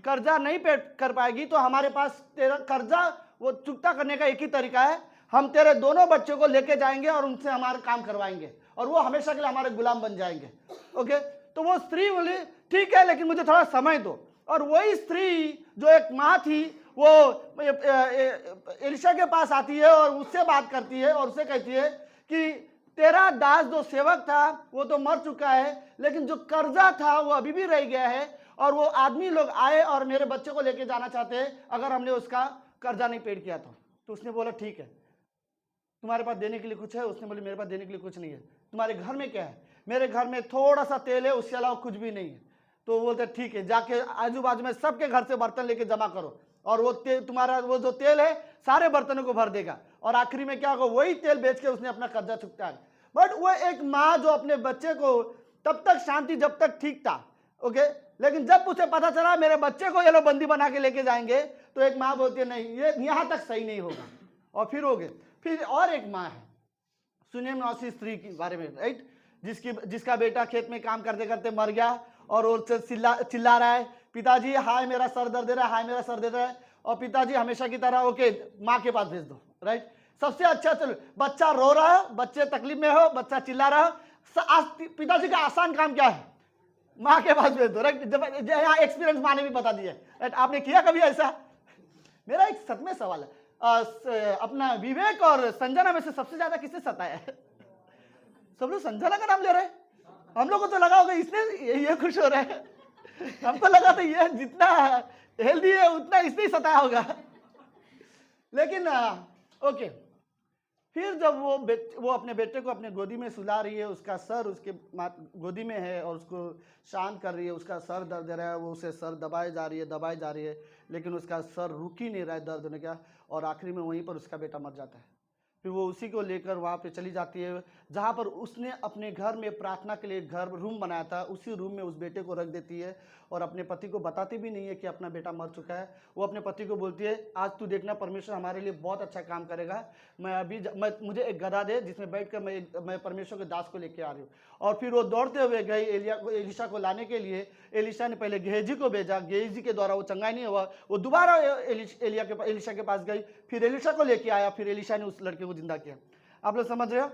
B: कर्जा नहीं पे कर पाएगी तो हमारे पास तेरा कर्जा वो चुकता करने का एक ही तरीका है, हम तेरे दोनों बच्चों को लेके जाएंगे और उनसे हमारा काम करवाएंगे और वो हमेशा के लिए हमारे गुलाम बन जाएंगे। ओके, तो वो स्त्री बोली ठीक है, लेकिन मुझे थोड़ा समय दो। और वही स्त्री जो एक माँ थी वो एलिशा के पास आती है और उससे बात करती है और उससे कहती है कि तेरा दास जो सेवक था वो तो मर चुका है, लेकिन जो कर्जा था वो अभी भी रह गया है और वो आदमी लोग आए और मेरे बच्चे को लेके जाना चाहते हैं अगर हमने उसका कर्जा नहीं पेड किया तो उसने बोला ठीक है, तुम्हारे पास देने के लिए कुछ है? उसने बोली मेरे पास देने के लिए कुछ नहीं है। तुम्हारे घर में क्या है? मेरे घर में थोड़ा सा तेल है, उसके अलावा कुछ भी नहीं है। तो बोलते ठीक है, जाके आजू बाजू में सबके घर से बर्तन लेके जमा करो और वो तुम्हारा वो जो तेल है सारे बर्तनों को भर देगा और आखिरी में क्या होगा, वही तेल बेच के उसने अपना कर्जा चुकता है। बट वो एक माँ जो अपने बच्चे को तब तक शांति जब तक ठीक था, ओके, लेकिन जब उसे पता चला मेरे बच्चे को ये लोग बंदी बना के लेके जाएंगे, तो एक माँ बोलती है नहीं, ये यहाँ तक सही नहीं होगा। और फिर हो गए। फिर और एक माँ है सुनेम नौसी स्त्री के बारे में, राइट, जिसका बेटा खेत में काम करते करते मर गया और वो चिल्ला रहा है, पिताजी हाय मेरा सर दर्द दे रहा है, हाय मेरा सर दर्द दे रहा है। और पिताजी हमेशा की तरह ओके माँ के पास भेज दो, राइट? सबसे अच्छा, चलो बच्चा रो रहा है, बच्चे तकलीफ में हो, बच्चा चिल्ला रहा है, पिताजी का आसान काम क्या है? माँ के पास भेज दो, राइट? यहाँ एक्सपीरियंस माँ ने भी बता दिया, राइट? आपने किया कभी ऐसा? मेरा एक सच में सवाल है, अपना विवेक और संजना में से सबसे ज्यादा किससे सताया है? सब लोग संजना का नाम ले रहे हैं।
D: हम लोग को तो लगा होगा इसने ये खुश हो रहा है, हमको लगा था ये जितना हेल्दी है उतना इसने ही सताया होगा। लेकिन ओके, फिर जब वो अपने बेटे को अपने गोदी में सुला रही है, उसका सर उसके गोदी में है और उसको शांत कर रही है, उसका सर दर्द दे रहा है, वो उसे सर दबाए जा रही है, लेकिन उसका सर रुक ही नहीं रहा है दर्द होने का, और आखिरी में वहीं पर उसका बेटा मर जाता है। फिर वो उसी को लेकर वहाँ पे चली जाती है जहाँ पर उसने अपने घर में प्रार्थना के लिए घर रूम बनाया था, उसी रूम में उस बेटे को रख देती है और अपने पति को बताती भी नहीं है कि अपना बेटा मर चुका है। वो अपने पति को बोलती है, आज तू देखना परमेश्वर हमारे लिए बहुत अच्छा काम करेगा, मुझे एक गधा दे जिसमें बैठकर मैं परमेश्वर के दास को लेके आ रही हूँ। और फिर वो दौड़ते हुए गई एलिशा को लाने के लिए। एलिशा ने पहले गेहजी को भेजा, गेहजी के द्वारा वो चंगाई नहीं हुआ, वो दोबारा एलिशा के पास गई, फिर एलिशा को लेके आया, फिर एलिशा ने उस लड़के को जिंदा किया। आप लोग समझ रहे हो,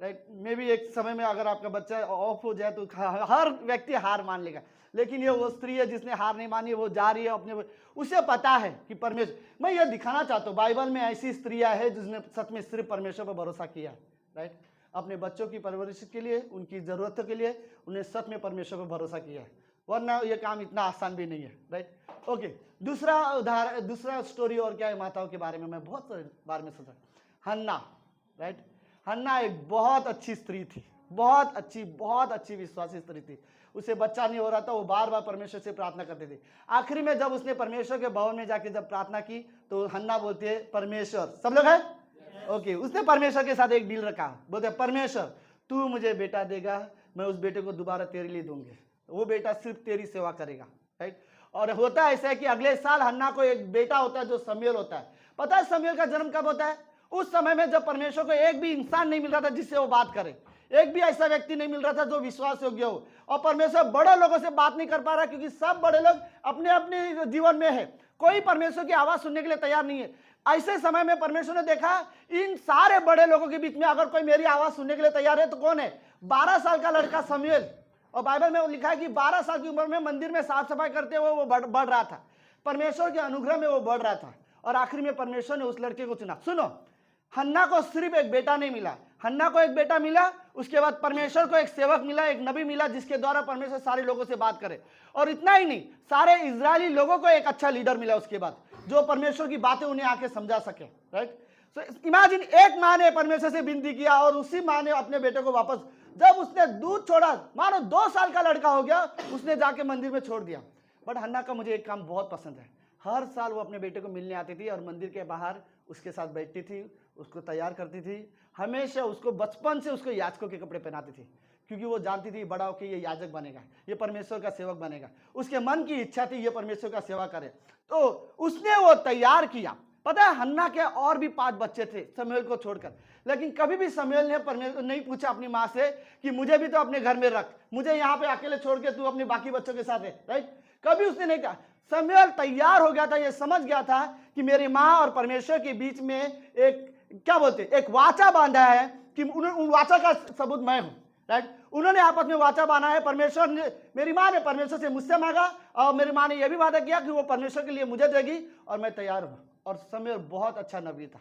D: राइट? मे भी एक समय में अगर आपका बच्चा ऑफ हो जाए तो हर व्यक्ति हार मान लेगा, लेकिन ये वो स्त्री है जिसने हार नहीं मानी, वो जा रही है अपने, उसे पता है कि परमेश्वर, मैं ये दिखाना चाहता हूँ बाइबल में ऐसी स्त्रियां हैं जिसने सच में सिर्फ परमेश्वर पर भरोसा किया है, राइट? अपने बच्चों की परवरिश के लिए, उनकी ज़रूरतों के लिए उन्हें सच में परमेश्वर पर भरोसा किया है, वरना ये काम इतना आसान भी नहीं है, राइट? ओके, दूसरा उदाहरण, दूसरा स्टोरी और क्या है माताओं के बारे में मैं बहुत बार में सोचा, हन्ना, राइट? हन्ना एक बहुत अच्छी स्त्री थी, बहुत अच्छी विश्वासी स्त्री थी। उसे बच्चा नहीं हो रहा था, वो बार बार परमेश्वर से प्रार्थना करती थी। आखिरी में जब उसने परमेश्वर के भवन में जाके जब प्रार्थना की तो हन्ना बोलती है, परमेश्वर, सब लोग है ओके, उसने परमेश्वर के साथ एक डील रखा, बोलते परमेश्वर तू मुझे बेटा देगा, मैं उस बेटे को दोबारा तेरे लिए दूंगी, वो बेटा सिर्फ तेरी सेवा करेगा, राइट? और होता ऐसा है कि अगले साल हन्ना को एक बेटा होता है जो शमूएल होता है। पता है शमूएल का जन्म कब होता है? उस समय में जब परमेश्वर को एक भी इंसान नहीं मिल रहा था जिससे वो बात करे, एक भी ऐसा व्यक्ति नहीं मिल रहा था जो विश्वास योग्य हो, और परमेश्वर बड़े लोगों से बात नहीं कर पा रहा क्योंकि सब बड़े लोग अपने अपने जीवन में है, कोई परमेश्वर की आवाज सुनने के लिए तैयार नहीं है। ऐसे समय में परमेश्वर ने देखा इन सारे बड़े लोगों के बीच में अगर कोई मेरी आवाज सुनने के लिए तैयार है तो कौन है? 12 साल का लड़का शमूएल। और बाइबल में लिखा है कि 12 साल की उम्र में मंदिर में साफ सफाई करते हुए वो बढ़ रहा था, परमेश्वर के अनुग्रह में वो बढ़ रहा था, और आखिर में परमेश्वर ने उस लड़के को चुना। सुनो, हन्ना को सिर्फ एक बेटा नहीं मिला, हन्ना को एक बेटा मिला, उसके बाद परमेश्वर को एक सेवक मिला, एक नबी मिला जिसके द्वारा परमेश्वर सारे लोगों से बात करे, और इतना ही नहीं, सारे इजरायली लोगों को एक अच्छा लीडर मिला उसके बाद जो परमेश्वर की बातें उन्हें आके समझा सके, राइट? सो इमेजिन, एक माँ ने परमेश्वर से विनती किया और उसी माँ ने अपने बेटे को वापस, जब उसने दूध छोड़ा, मानो 2 साल का लड़का हो गया, उसने जाके मंदिर में छोड़ दिया। बट हन्ना का मुझे एक काम बहुत पसंद है, हर साल वो अपने बेटे को मिलने आती थी और मंदिर के बाहर उसके साथ बैठती थी, उसको तैयार करती थी, हमेशा उसको बचपन से उसको याजकों के कपड़े पहनाती थी, क्योंकि वो जानती थी बड़ा होकर ये याजक बनेगा, ये परमेश्वर का सेवक बनेगा, उसके मन की इच्छा थी ये परमेश्वर का सेवा करे, तो उसने वो तैयार किया। पता है हन्ना के और भी 5 बच्चे थे शमूएल को छोड़कर, लेकिन कभी भी शमूएल ने परमेश्वर नहीं पूछा अपनी माँ से कि मुझे भी तो अपने घर में रख, मुझे यहाँ पे अकेले छोड़ के तू अपने बाकी बच्चों के साथ है, राइट? कभी उसने नहीं कहा। शमूएल तैयार हो गया था, ये समझ गया था कि मेरी माँ और परमेश्वर के बीच में एक क्या बोलते एक वाचा बांधा है कि उन वाचा का सबूत मैं हूं, राइट? उन्होंने आपस में वाचा बांधा है, परमेश्वर ने, मेरी माँ ने परमेश्वर से मुझसे मांगा और मेरी माँ ने यह भी वादा किया कि वो परमेश्वर के लिए मुझे देगी और मैं तैयार हूं। और शमूएल बहुत अच्छा नबी था,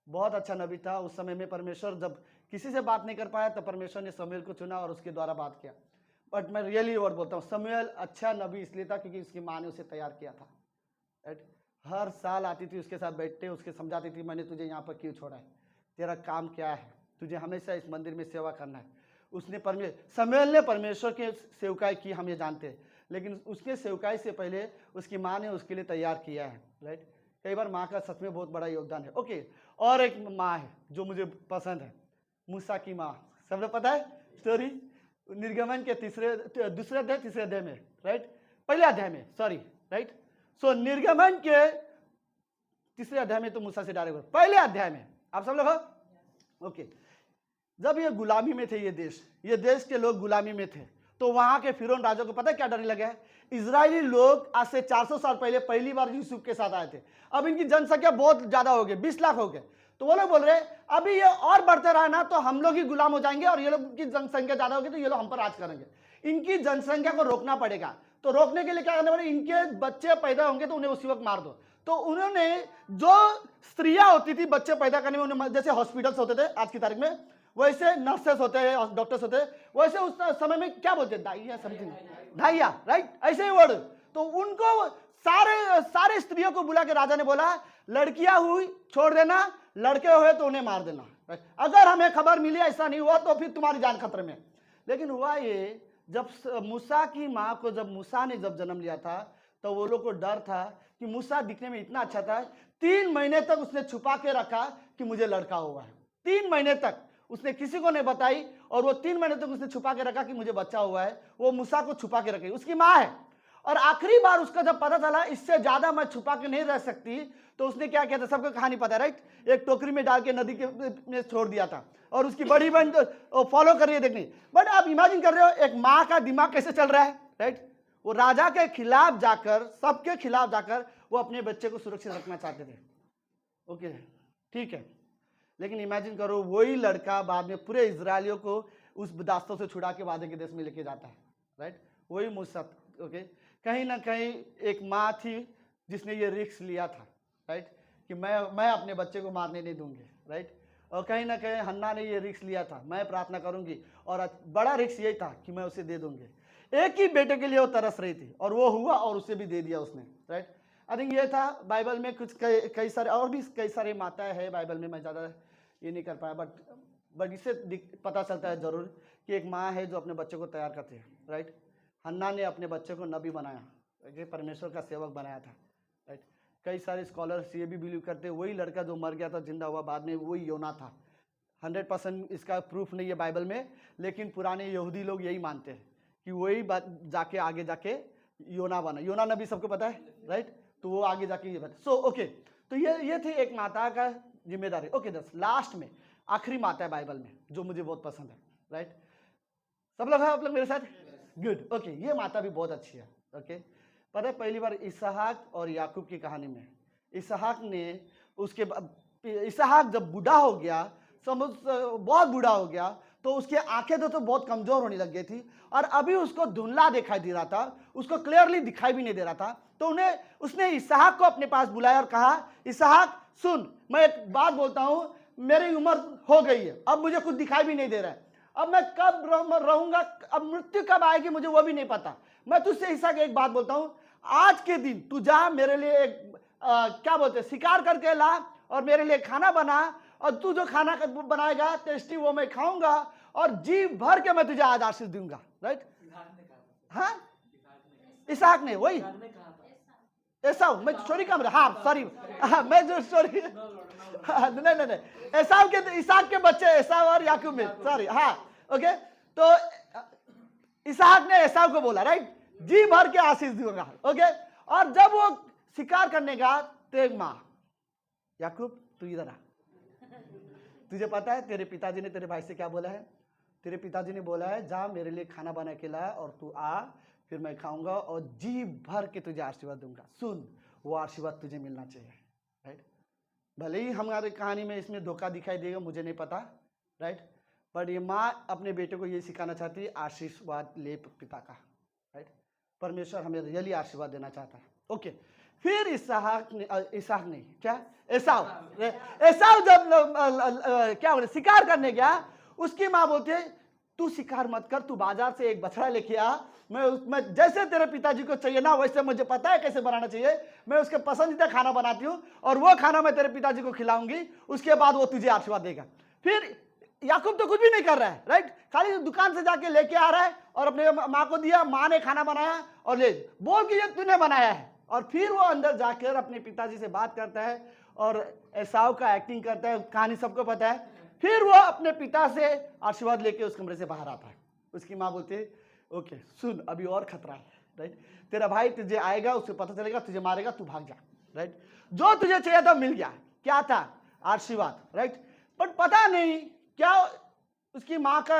D: बहुत अच्छा नबी था। उस समय में परमेश्वर जब किसी से बात नहीं कर पाया तो परमेश्वर ने शमूएल को चुना और उसके द्वारा बात किया। बट मैं रियली वर्ड बोलता हूँ, शमूएल अच्छा नबी इसलिए था क्योंकि उसकी माँ ने उसे तैयार किया था, राइट? हर साल आती थी उसके साथ बैठते, उसके समझाती थी मैंने तुझे यहाँ पर क्यों छोड़ा है, तेरा काम क्या है, तुझे हमेशा इस मंदिर में सेवा करना है। उसने शमूएल ने परमेश्वर के सेवकाई की, हम ये जानते हैं, लेकिन उसके सेवकाई से पहले उसकी माँ ने उसके लिए तैयार किया है, राइट? कई बार माँ का सच में बहुत बड़ा योगदान है। ओके, और एक माँ है जो मुझे पसंद है, मूसा की माँ। सब लोग पता है स्टोरी, निर्गमन के दूसरे अध्याय तीसरे अध्याय में, राइट? पहले अध्याय में, सॉरी, राइट? सो निर्गमन के तीसरे अध्याय में तो मूसा से डायरेक्ट, पहले अध्याय में आप सब लोग हो ओके। जब ये गुलामी में थे, ये देश के लोग गुलामी में थे, तो वहां के फिरौन राजा को पता है क्या डरने लगे हैं? इजरायली लोग आज से 400 साल पहले पहली बार यूसुफ के साथ आए थे, अब इनकी जनसंख्या बहुत ज्यादा हो गई, 20 लाख हो गए। तो वो लोग बोल रहे अभी ये और बढ़ते रहा ना तो हम लोग ही गुलाम हो जाएंगे और ये लोग की जनसंख्या ज्यादा होगी तो ये लोग हम पर राज करेंगे, इनकी जनसंख्या को रोकना पड़ेगा। तो रोकने के लिए क्या करना पड़ेगा? इनके बच्चे पैदा होंगे तो उन्हें उसी वक्त मार दो। तो उन्होंने जो स्त्रियां होती थी बच्चे पैदा करने में, उन्हें जैसे हॉस्पिटल्स होते थे आज की तारीख में, वैसे नर्सेस होते हैं, डॉक्टर्स होते हैं, वैसे उस समय में क्या बोलते हैं, दाइया समथिंग, दाइया, राइट, ऐसे ही वर्ड। तो उनको सारे स्त्रियों को बुला के राजा ने बोला, लड़कियां हुई छोड़ देना, लड़के हुए तो उन्हें मार देना, right? अगर हमें खबर मिली ऐसा नहीं हुआ तो फिर तुम्हारी जान खतरे में। लेकिन हुआ ये, जब मूसा की माँ को, जब मूसा ने जब जन्म लिया था, तो वो लोग को डर था कि मूसा दिखने में इतना अच्छा था, 3 महीने तक उसने छुपा के रखा कि मुझे लड़का हुआ है। 3 महीने तक उसने किसी को नहीं बताई, और वो 3 महीने तक उसने छुपा के रखा कि मुझे बच्चा हुआ है। वो मूसा को छुपा के रखी, उसकी माँ है। और आखिरी बार उसका जब पता चला इससे ज्यादा मैं छुपा के नहीं रह सकती, तो उसने क्या किया था, सबको कहानी पता है, राइट, एक टोकरी में डाल के नदी के में छोड़ दिया था, और उसकी बड़ी बहन फॉलो कर रही है देखनी। बट आप इमेजिन कर रहे हो एक माँ का दिमाग कैसे चल रहा है, राइट। वो राजा के खिलाफ जाकर, सबके खिलाफ जाकर वो अपने बच्चे को सुरक्षित रखना चाहते थे। ओके, ठीक है। लेकिन इमेजिन करो, वही लड़का बाद में पूरे इजरायलियों को उस दास्तों से छुड़ा के वादे के देश में लेके जाता है, राइट। वही मूसा, ओके। कहीं ना कहीं एक माँ थी जिसने ये रिस्क लिया था, राइट, कि मैं अपने बच्चे को मारने नहीं दूंगी, राइट। और कहीं ना कहीं हन्ना ने ये रिस्क लिया था, मैं प्रार्थना करूंगी, और बड़ा रिस्क यही था कि मैं उसे दे दूंगी। एक ही बेटे के लिए वो तरस रही थी, और वो हुआ, और उसे भी दे दिया उसने, राइट। आई थिंक ये था। बाइबल में कुछ कई सारे और भी कई सारी माताएं हैं बाइबल में, मैं ज़्यादा ये नहीं कर पाया, बट इससे पता चलता है जरूर कि एक माँ है जो अपने बच्चे को तैयार करती है, राइट। हन्ना ने अपने बच्चे को नबी बनाया, परमेश्वर का सेवक बनाया था, राइट। कई सारे स्कॉलर्स ये भी बिलीव करते हैं वही लड़का जो मर गया था जिंदा हुआ बाद में वही योना था। 100% इसका प्रूफ नहीं है बाइबल में, लेकिन पुराने यहूदी लोग यही मानते हैं कि वही बात जाके आगे जाके योना बना। योना नबी सबको पता है, राइट। तो वो आगे जाके ये बता। सो ओके, तो ये थी एक माता का जिम्मेदारी। ओके, लास्ट में आखिरी माता है बाइबल में जो मुझे बहुत पसंद है, राइट। सब लोग हैं आप लोग मेरे साथ? Good, okay. ये माता भी बहुत अच्छी है, ओके। पता है पहली बार इसहाक और याकूब की कहानी में, इसहाक जब बूढ़ा हो गया, बहुत बूढ़ा हो गया, तो उसकी आंखें तो बहुत कमजोर होने लग गई थी, और अभी उसको धुंधला दिखाई दे रहा था, उसको क्लियरली दिखाई भी नहीं दे रहा था। तो उसने इसहाक को अपने पास बुलाया और कहा, इसहाक सुन, मैं एक बात बोलता हूं, मेरी उम्र हो गई है, अब मुझे कुछ दिखाई भी नहीं दे रहा है, अब मैं कब रहूंगा, अब मृत्यु कब आएगी मुझे वो भी नहीं पता। मैं तुझसे इसहाक एक बात बोलता हूं, आज के दिन तू जा मेरे लिए एक क्या बोलते शिकार करके ला और मेरे लिए खाना बना, और तू जो खाना बनाएगा टेस्टी वो मैं खाऊंगा, और जी भर के मैं तुझे आज आशीष दूंगा, राइट। हाँ, इसहाक ने वही एसाव, मैं स्टोरी कम रहा, हाँ सॉरी, मैं जो स्टोरी नहीं, इसहाक के बच्चे एसाव और याकूब में, सॉरी, हाँ ओके। तो इसहाक ने एसाव को बोला, राइट, जी भर के आशीष दूंगा, ओके। और जब वो शिकार करने गया तो एक माँ, याकूब तू इधर आ, तुझे पता है तेरे पिताजी ने तेरे भाई से क्या बोला है? तेरे पिताजी ने बोला है जा मेरे लिए खाना बना के ला और तू आ, फिर मैं खाऊंगा और जी भर के तुझे आशीर्वाद दूंगा। सुन, वो आशीर्वाद तुझे मिलना चाहिए, राइट। भले ही हमारी कहानी में इसमें धोखा दिखाई देगा, मुझे नहीं पता, राइट, पर ये माँ अपने बेटे को ये सिखाना चाहती है, आशीर्वाद ले पिता का, राइट। परमेश्वर हमें रियली आशीर्वाद देना चाहता है, ओके। फिर इसहाक ने क्या, एसाव जब क्या बोले शिकार करने गया, उसकी माँ बोलती है तू शिकार मत कर, तू बाजार से एक बछड़ा लेके आ, मैं जैसे तेरे पिताजी को चाहिए ना वैसे मुझे पता है कैसे बनाना चाहिए, मैं उसके पसंदीदा खाना बनाती हूँ और वो खाना मैं तेरे पिताजी को खिलाऊंगी, उसके बाद वो तुझे आशीर्वाद देगा। फिर याकूब तो कुछ भी नहीं कर रहा है, राइट, खाली दुकान से जाके लेके आ रहा है और अपने माँ को दिया, माँ ने खाना बनाया और ले बोल के ये तूने बनाया है। और फिर वो अंदर जाकर अपने पिताजी से बात करता है और एसाव का एक्टिंग करता है, कहानी सबको पता है। फिर वो अपने पिता से आशीर्वाद लेके उस कमरे से बाहर आता है। उसकी माँ बोलती है ओके सुन, अभी और खतरा है, राइट, तेरा भाई तुझे आएगा, उसे पता चलेगा, तुझे मारेगा, तू भाग जा, राइट। जो तुझे चाहिए था मिल गया, क्या था, आशीर्वाद, राइट। बट पता नहीं क्या उसकी माँ का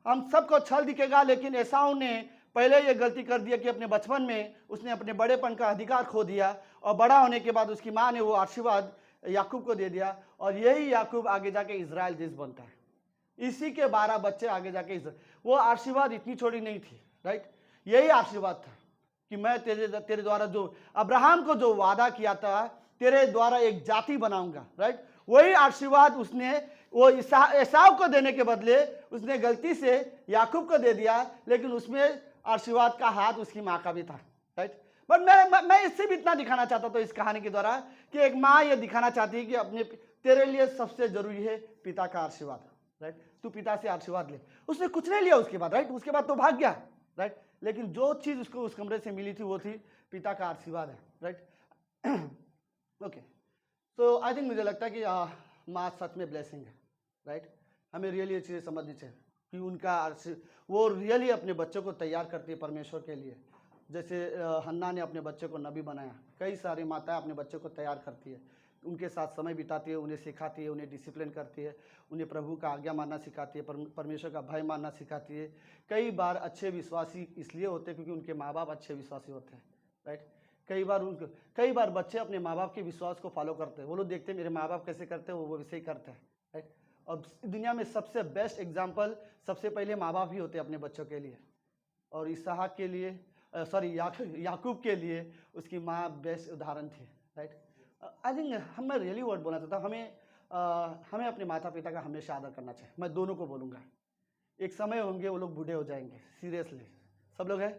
D: हम सबको छल दिखेगा, लेकिन एसाव ने पहले ये गलती कर दिया कि अपने बचपन में उसने अपने बड़ेपन का अधिकार खो दिया और बड़ा होने के बाद उसकी माँ ने वो आशीर्वाद याकूब को दे दिया और यही याकूब आगे जाके इजराइल देश बनता है। इसी के 12 बच्चे आगे जाके वो आशीर्वाद इतनी छोटी नहीं थी, राइट। यही आशीर्वाद था कि मैं तेरे द्वारा जो अब्राहम को जो वादा किया था, तेरे द्वारा एक जाति बनाऊंगा, राइट, वही आशीर्वाद उसने वो एसाव को देने के बदले उसने गलती से याकूब को दे दिया, लेकिन उसमें आशीर्वाद का हाथ उसकी माँ का भी था, राइट। बट मैं इससे भी इतना दिखाना चाहता था इस कहानी के द्वारा कि एक माँ ये दिखाना चाहती है कि अपने तेरे लिए सबसे जरूरी है पिता का आशीर्वाद, राइट। तू पिता से आशीर्वाद ले। उसने कुछ नहीं लिया उसके बाद, राइट, उसके बाद तो भाग गया, राइट, लेकिन जो चीज उसको उस कमरे से मिली थी वो थी पिता का आशीर्वाद है, राइट। ओके, तो आई थिंक मुझे लगता है कि माँ सच में ब्लेसिंग है, राइट। हमें रियली ये चीज़ें समझनी चाहिए कि उनका वो रियली अपने बच्चों को तैयार करती है परमेश्वर के लिए। जैसे हन्ना ने अपने बच्चे को नबी बनाया, कई सारी माताएं अपने बच्चों को तैयार करती है, उनके साथ समय बिताती है, उन्हें सिखाती है, उन्हें डिसिप्लिन करती है, उन्हें प्रभु का आज्ञा मानना सिखाती है, परमेश्वर का भय मानना सिखाती है। कई बार अच्छे विश्वासी इसलिए होते हैं क्योंकि उनके माँ बाप अच्छे विश्वासी होते हैं, राइट। कई बार बच्चे अपने माँ बाप के विश्वास को फॉलो करते हैं। वो लोग देखते हैं मेरे माँ बाप कैसे करते हैं, वो वैसे ही करते हैं, राइट। और दुनिया में सबसे बेस्ट एग्जाम्पल सबसे पहले माँ बाप ही होते हैं अपने बच्चों के लिए। और इसहाक के लिए याकूब के लिए उसकी माँ बेस्ट उदाहरण थी, राइट। आई थिंक हमें रियली वर्ड बोलना चाहता हूँ, हमें अपने माता पिता का हमेशा आदर करना चाहिए। मैं दोनों को बोलूँगा, एक समय होंगे वो लोग बूढ़े हो जाएंगे, सीरियसली सब लोग हैं,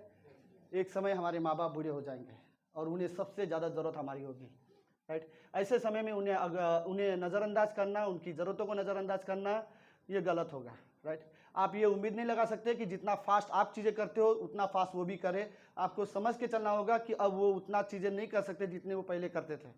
D: एक समय हमारे माँ बाप बूढ़े हो जाएंगे और उन्हें सबसे ज़्यादा ज़रूरत हमारी होगी, राइट। ऐसे समय में उन्हें नज़रअंदाज करना, उनकी ज़रूरतों को नज़रअंदाज करना ये गलत होगा, राइट। आप ये उम्मीद नहीं लगा सकते कि जितना फास्ट आप चीज़ें करते हो उतना फास्ट वो भी करे। आपको समझ के चलना होगा कि अब वो उतना चीज़ें नहीं कर सकते जितने वो पहले करते थे।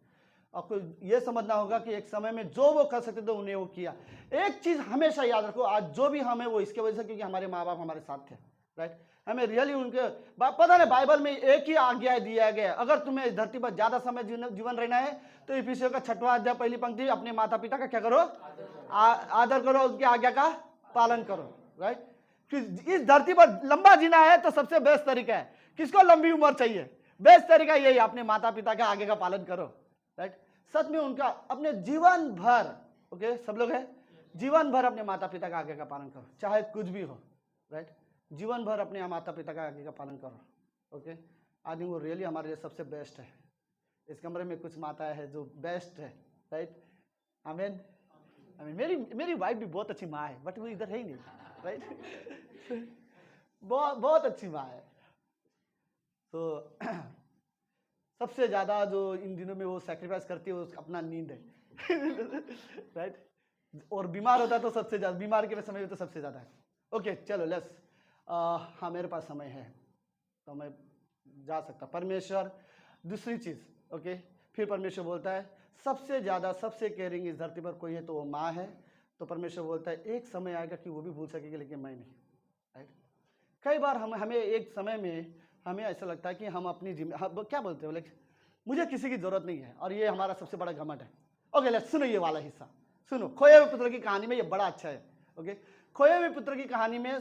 D: आपको ये समझना होगा कि एक समय में जो वो कर सकते थे उन्हें वो किया। एक चीज़ हमेशा याद रखो, आज जो भी हमें वो इसके वजह से क्योंकि हमारे माँ बाप हमारे साथ थे, राइट। हमें रियली उनके पता नहीं, बाइबल में एक ही आज्ञा दिया गया, अगर तुम्हें इस धरती पर ज़्यादा समय जीवन रहना है तो इफिसियों का 6वां अध्याय पहली पंक्ति, अपने माता पिता का क्या करो, आदर करो, उनकी आज्ञा का पालन करो, राइट। इस धरती पर लंबा जीना है तो सबसे बेस्ट तरीका है, किसको लंबी उम्र चाहिए, बेस्ट तरीका यही, अपने माता पिता के आगे का पालन करो, राइट। सच में उनका अपने जीवन भर, ओके सब लोग हैं, जीवन भर अपने माता पिता का आगे का पालन करो, चाहे कुछ भी हो, राइट। जीवन भर अपने माता पिता का आगे का पालन करो, ओके। आई थिंक वो रियली हमारे लिए सबसे बेस्ट है। इस कमरे में कुछ माताएं हैं जो बेस्ट है, राइट। आमीन। मेरी वाइफ भी बहुत अच्छी माँ है, बट वो इधर है ही नहीं, राइट। बहुत अच्छी माँ है। तो सबसे ज़्यादा जो इन दिनों में वो सैक्रिफाइस करती है वो अपना नींद है, राइट। और बीमार होता है तो सबसे ज़्यादा, बीमार के समय में तो सबसे ज़्यादा है। ओके चलो लेट्स, हाँ मेरे पास समय है तो मैं जा सकता। परमेश्वर, दूसरी चीज़, ओके, फिर परमेश्वर बोलता है सबसे ज़्यादा सबसे केयरिंग इस धरती पर कोई है तो वो माँ है। तो परमेश्वर बोलता है एक समय आएगा कि वो भी भूल सकेगी लेकिन मैं नहीं, राइट। कई बार हमें एक समय में हमें ऐसा लगता है कि हम अपनी क्या बोलते हो, लाइक मुझे किसी की ज़रूरत नहीं है, और ये हमारा सबसे बड़ा घमंड है। ओके लेट्स सुनो ये वाला हिस्सा, सुनो खोए हुए पुत्र की कहानी में, ये बड़ा अच्छा है, ओके। खोए हुए पुत्र की कहानी में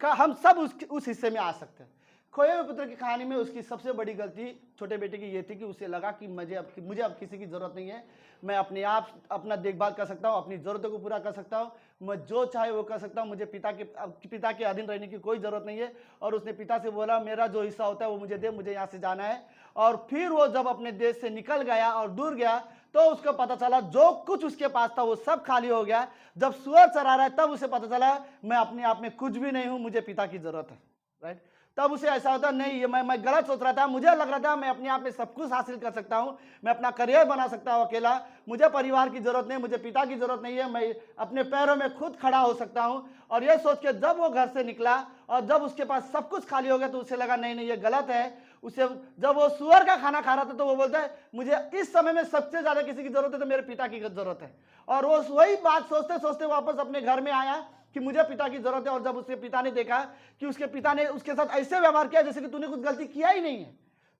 D: हम सब उस हिस्से में आ सकते हैं। खोए हुए पुत्र की कहानी में उसकी सबसे बड़ी गलती छोटे बेटे की ये थी कि उसे लगा कि मुझे अब किसी की ज़रूरत नहीं है, मैं अपने आप अपना देखभाल कर सकता हूँ, अपनी ज़रूरतों को पूरा कर सकता हूँ, मैं जो चाहे वो कर सकता हूँ, मुझे पिता के अधीन रहने की कोई ज़रूरत नहीं है। और उसने पिता से बोला मेरा जो हिस्सा होता है वो मुझे दे, मुझे यहाँ से जाना है। और फिर वो जब अपने देश से निकल गया और दूर गया तो उसको पता चला जो कुछ उसके पास था वो सब खाली हो गया। जब सुअर चरा रहा है तब उसे पता चला मैं अपने आप में कुछ भी नहीं हूँ, मुझे पिता की ज़रूरत है, राइट। तब उसे ऐसा होता नहीं, ये मैं गलत सोच रहा था, मुझे लग रहा था मैं अपने आप में सब कुछ हासिल कर सकता हूँ, मैं अपना करियर बना सकता हूँ अकेला, मुझे परिवार की ज़रूरत नहीं, मुझे पिता की ज़रूरत नहीं है, मैं अपने पैरों में खुद खड़ा हो सकता हूँ। और ये सोच के जब वो घर से निकला और जब उसके पास सब कुछ खाली हो गया तो उसे लगा नहीं ये गलत है। उसे जब वो सुअर का खाना खा रहा था तो वो बोलता है मुझे इस समय में सबसे ज़्यादा किसी की ज़रूरत है तो मेरे पिता की ज़रूरत है। और वो वही बात सोचते सोचते वापस अपने घर में आया कि मुझे पिता की जरूरत है। और जब उसके पिता ने देखा कि उसके पिता ने उसके साथ ऐसे व्यवहार किया जैसे कि तूने कुछ गलती किया ही नहीं है,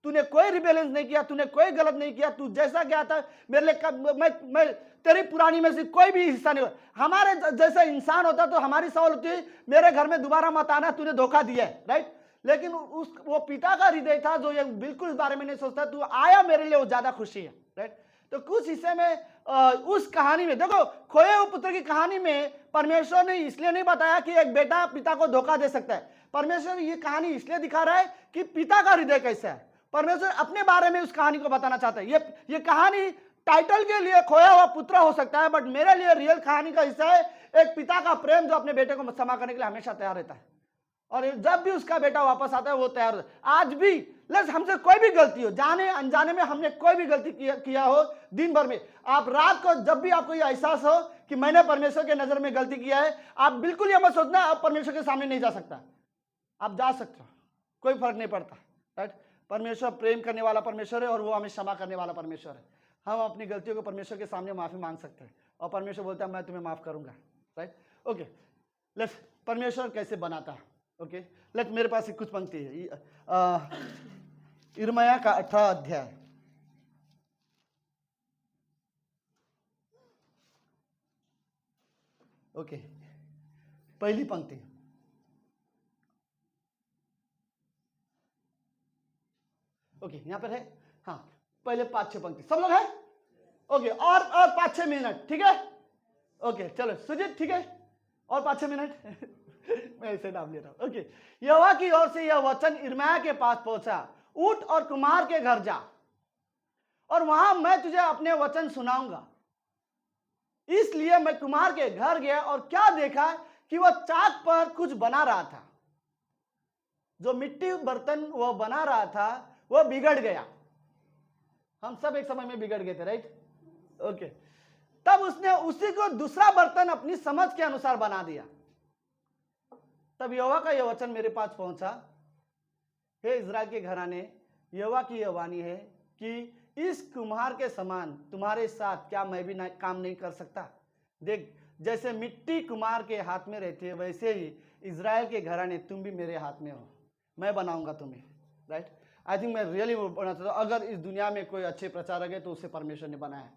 D: तूने कोई रिबेलेंस नहीं किया, तूने कोई गलत नहीं किया, तू जैसा गया था मेरे लिए मैं तेरी पुरानी में से कोई भी हिस्सा नहीं। हमारे जैसा इंसान होता तो हमारी सवाल होती है मेरे घर में दोबारा मत आना, तूने धोखा दिया है, राइट। लेकिन वो पिता का हृदय था जो ये बिल्कुल इस बारे में नहीं सोचता, तू आया मेरे लिए वो ज्यादा खुशी है, राइट। तो कुछ हिस्से में उस कहानी में देखो, खोए हुए पुत्र की कहानी में परमेश्वर ने इसलिए नहीं बताया कि एक बेटा पिता को धोखा दे सकता है। परमेश्वर ये कहानी इसलिए दिखा रहा है कि पिता का हृदय कैसा है। परमेश्वर अपने बारे में उस कहानी को बताना चाहता है। ये कहानी टाइटल के लिए खोया हुआ पुत्र हो सकता है, बट मेरे लिए रियल कहानी का हिस्सा है एक पिता का प्रेम जो अपने बेटे को क्षमा करने के लिए हमेशा तैयार रहता है, और जब भी उसका बेटा वापस आता है वो तैयार रहता है। आज भी लेट्स हमसे कोई भी गलती हो, जाने अनजाने में हमने कोई भी गलती किया हो दिन भर में, आप रात को जब भी आपको ये एहसास हो कि मैंने परमेश्वर के नजर में गलती किया है, आप बिल्कुल ये मत सोचना आप परमेश्वर के सामने नहीं जा सकता, आप जा सकते हो, कोई फर्क नहीं पड़ता, राइट। परमेश्वर प्रेम करने वाला परमेश्वर है और वो हमें क्षमा करने वाला परमेश्वर है। हम अपनी गलतियों को परमेश्वर के सामने माफी मांग सकते हैं और परमेश्वर बोलता है मैं तुम्हें माफ करूंगा, राइट। ओके, लेट्स परमेश्वर कैसे बनाता है, ओके लेट मेरे पास कुछ पंक्ति है यिर्मयाह का 18 अध्याय, ओके पहली पंक्ति, ओके यहां पर है, हाँ पहले 5-6 पंक्ति सब लोग है, ओके और 5-6 मिनट, ठीक है, ओके चलो सुजीत, ठीक है और 5-6 मिनट मैं ऐसे नाम ले रहा हूं, ओके। यहोवा की ओर से यह वचन यिर्मयाह के पास पहुंचा, उठ और कुम्हार के घर जा और वहां मैं तुझे अपने वचन सुनाऊंगा। इसलिए मैं कुम्हार के घर गया और क्या देखा कि वह चाक पर कुछ बना रहा था, जो मिट्टी बर्तन वह बना रहा था वह बिगड़ गया। हम सब एक समय में बिगड़ गए थे, राइट, ओके। तब उसने उसी को दूसरा बर्तन अपनी समझ के अनुसार बना दिया। तब यहोवा का यह वचन मेरे पास पहुंचा, हे इज़राइल के घराने, यहोवा की यह वाणी है कि इस कुम्हार के समान तुम्हारे साथ क्या मैं भी काम नहीं कर सकता। देख, जैसे मिट्टी कुम्हार के हाथ में रहती है वैसे ही इज़राइल के घराने तुम भी मेरे हाथ में हो, मैं बनाऊंगा तुम्हें, राइट। आई थिंक मैं रियली बोलना चाहता हूँ, अगर इस दुनिया में कोई अच्छे प्रचारक है तो उसे परमेश्वर ने बनाया है,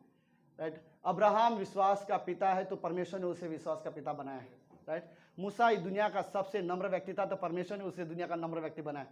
D: राइट। अब्राहम विश्वास का पिता है तो परमेश्वर ने उसे विश्वास का पिता बनाया है, राइट। मूसा इस दुनिया का सबसे नम्र व्यक्ति था तो परमेश्वर ने उसे दुनिया का नम्र व्यक्ति बनाया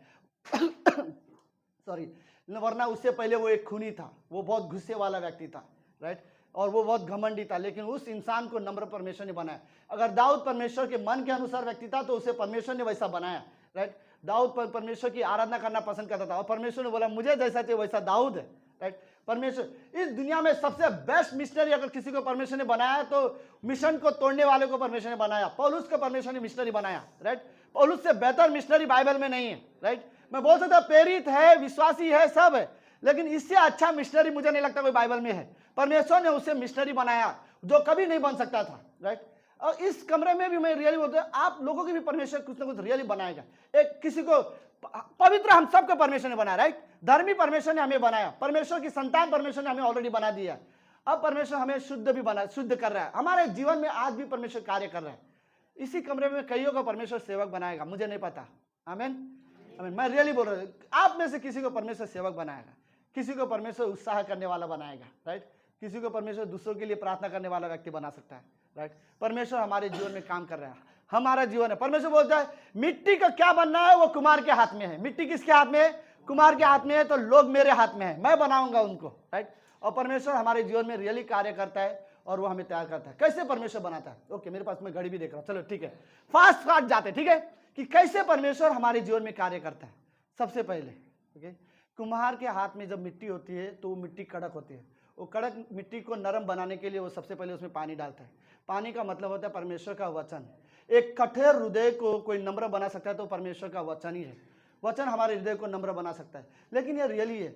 D: सॉरी, वरना उससे पहले वो एक खूनी था, वो बहुत गुस्से वाला व्यक्ति था, राइट, और वो बहुत घमंडी था, लेकिन उस इंसान को नम्र परमेश्वर ने बनाया। अगर दाऊद परमेश्वर के मन के अनुसार व्यक्ति था तो उसे परमेश्वर ने वैसा बनाया, राइट। दाऊद परमेश्वर की आराधना करना पसंद करता था और परमेश्वर ने बोला मुझे जैसा चाहिए वैसा दाऊद है, राइट। परमेश्वर इस दुनिया में सबसे बेस्ट मिशनरी अगर किसी को परमेश्वर ने बनाया तो मिशन को तोड़ने वाले को परमेश्वर ने बनाया, पौलुस को परमेश्वर ने मिशनरी बनाया, राइट। पौलुस से बेहतर मिशनरी बाइबल में नहीं है, राइट। मैं बोल सकता प्रेरित है, विश्वासी है, सब है, लेकिन इससे अच्छा मिशनरी मुझे नहीं लगता कोई बाइबल में है। परमेश्वर ने उसे मिशनरी बनाया जो कभी नहीं बन सकता था, राइट। और इस कमरे में भी मैं रियली बोलता हूँ आप लोगों की भी परमेश्वर कुछ ना कुछ रियली बनाएगा। एक किसी को पवित्र हम सबको परमेश्वर ने बनाया, राइट। धर्मी परमेश्वर ने हमें बनाया, परमेश्वर की संतान परमेश्वर ने हमें ऑलरेडी बना दिया। अब परमेश्वर हमें शुद्ध भी बना, शुद्ध कर रहा है, हमारे जीवन में आज भी परमेश्वर कार्य कर रहा है। इसी कमरे में कईयों को परमेश्वर सेवक बनाएगा, मुझे नहीं पता, आमीन आमीन। मैं रियली बोल रहा हूँ आप में से किसी को परमेश्वर सेवक बनाएगा, किसी को परमेश्वर उत्साह करने वाला बनाएगा, राइट। किसी को परमेश्वर दूसरों के लिए प्रार्थना करने वाला व्यक्ति बना सकता है, राइट। परमेश्वर हमारे जीवन में काम कर रहा है, हमारा जीवन है। परमेश्वर बोलता है मिट्टी का क्या बनना है वो कुम्हार के हाथ में है। मिट्टी किसके हाथ में है? कुम्हार के हाथ में है, तो लोग मेरे हाथ में है, मैं बनाऊंगा उनको, राइट। और परमेश्वर हमारे जीवन में रियली कार्य करता है और वो हमें तैयार करता है। कैसे परमेश्वर बनाता है? ओके मेरे पास मैं घड़ी भी देख रहा हूँ, चलो ठीक है, फास्ट जाते, ठीक है, कि कैसे परमेश्वर हमारे जीवन में कार्य करता है। सबसे पहले ओके, कुम्हार के हाथ में जब मिट्टी होती है तो वो मिट्टी कड़क होती है, वो कड़क मिट्टी को नरम बनाने के लिए वो सबसे पहले उसमें पानी डालता है। पानी का मतलब होता है परमेश्वर का वचन। एक कठोर हृदय को कोई नम्र बना सकता है तो परमेश्वर का वचन ही है। वचन हमारे हृदय को नम्र बना सकता है, लेकिन ये रियली है,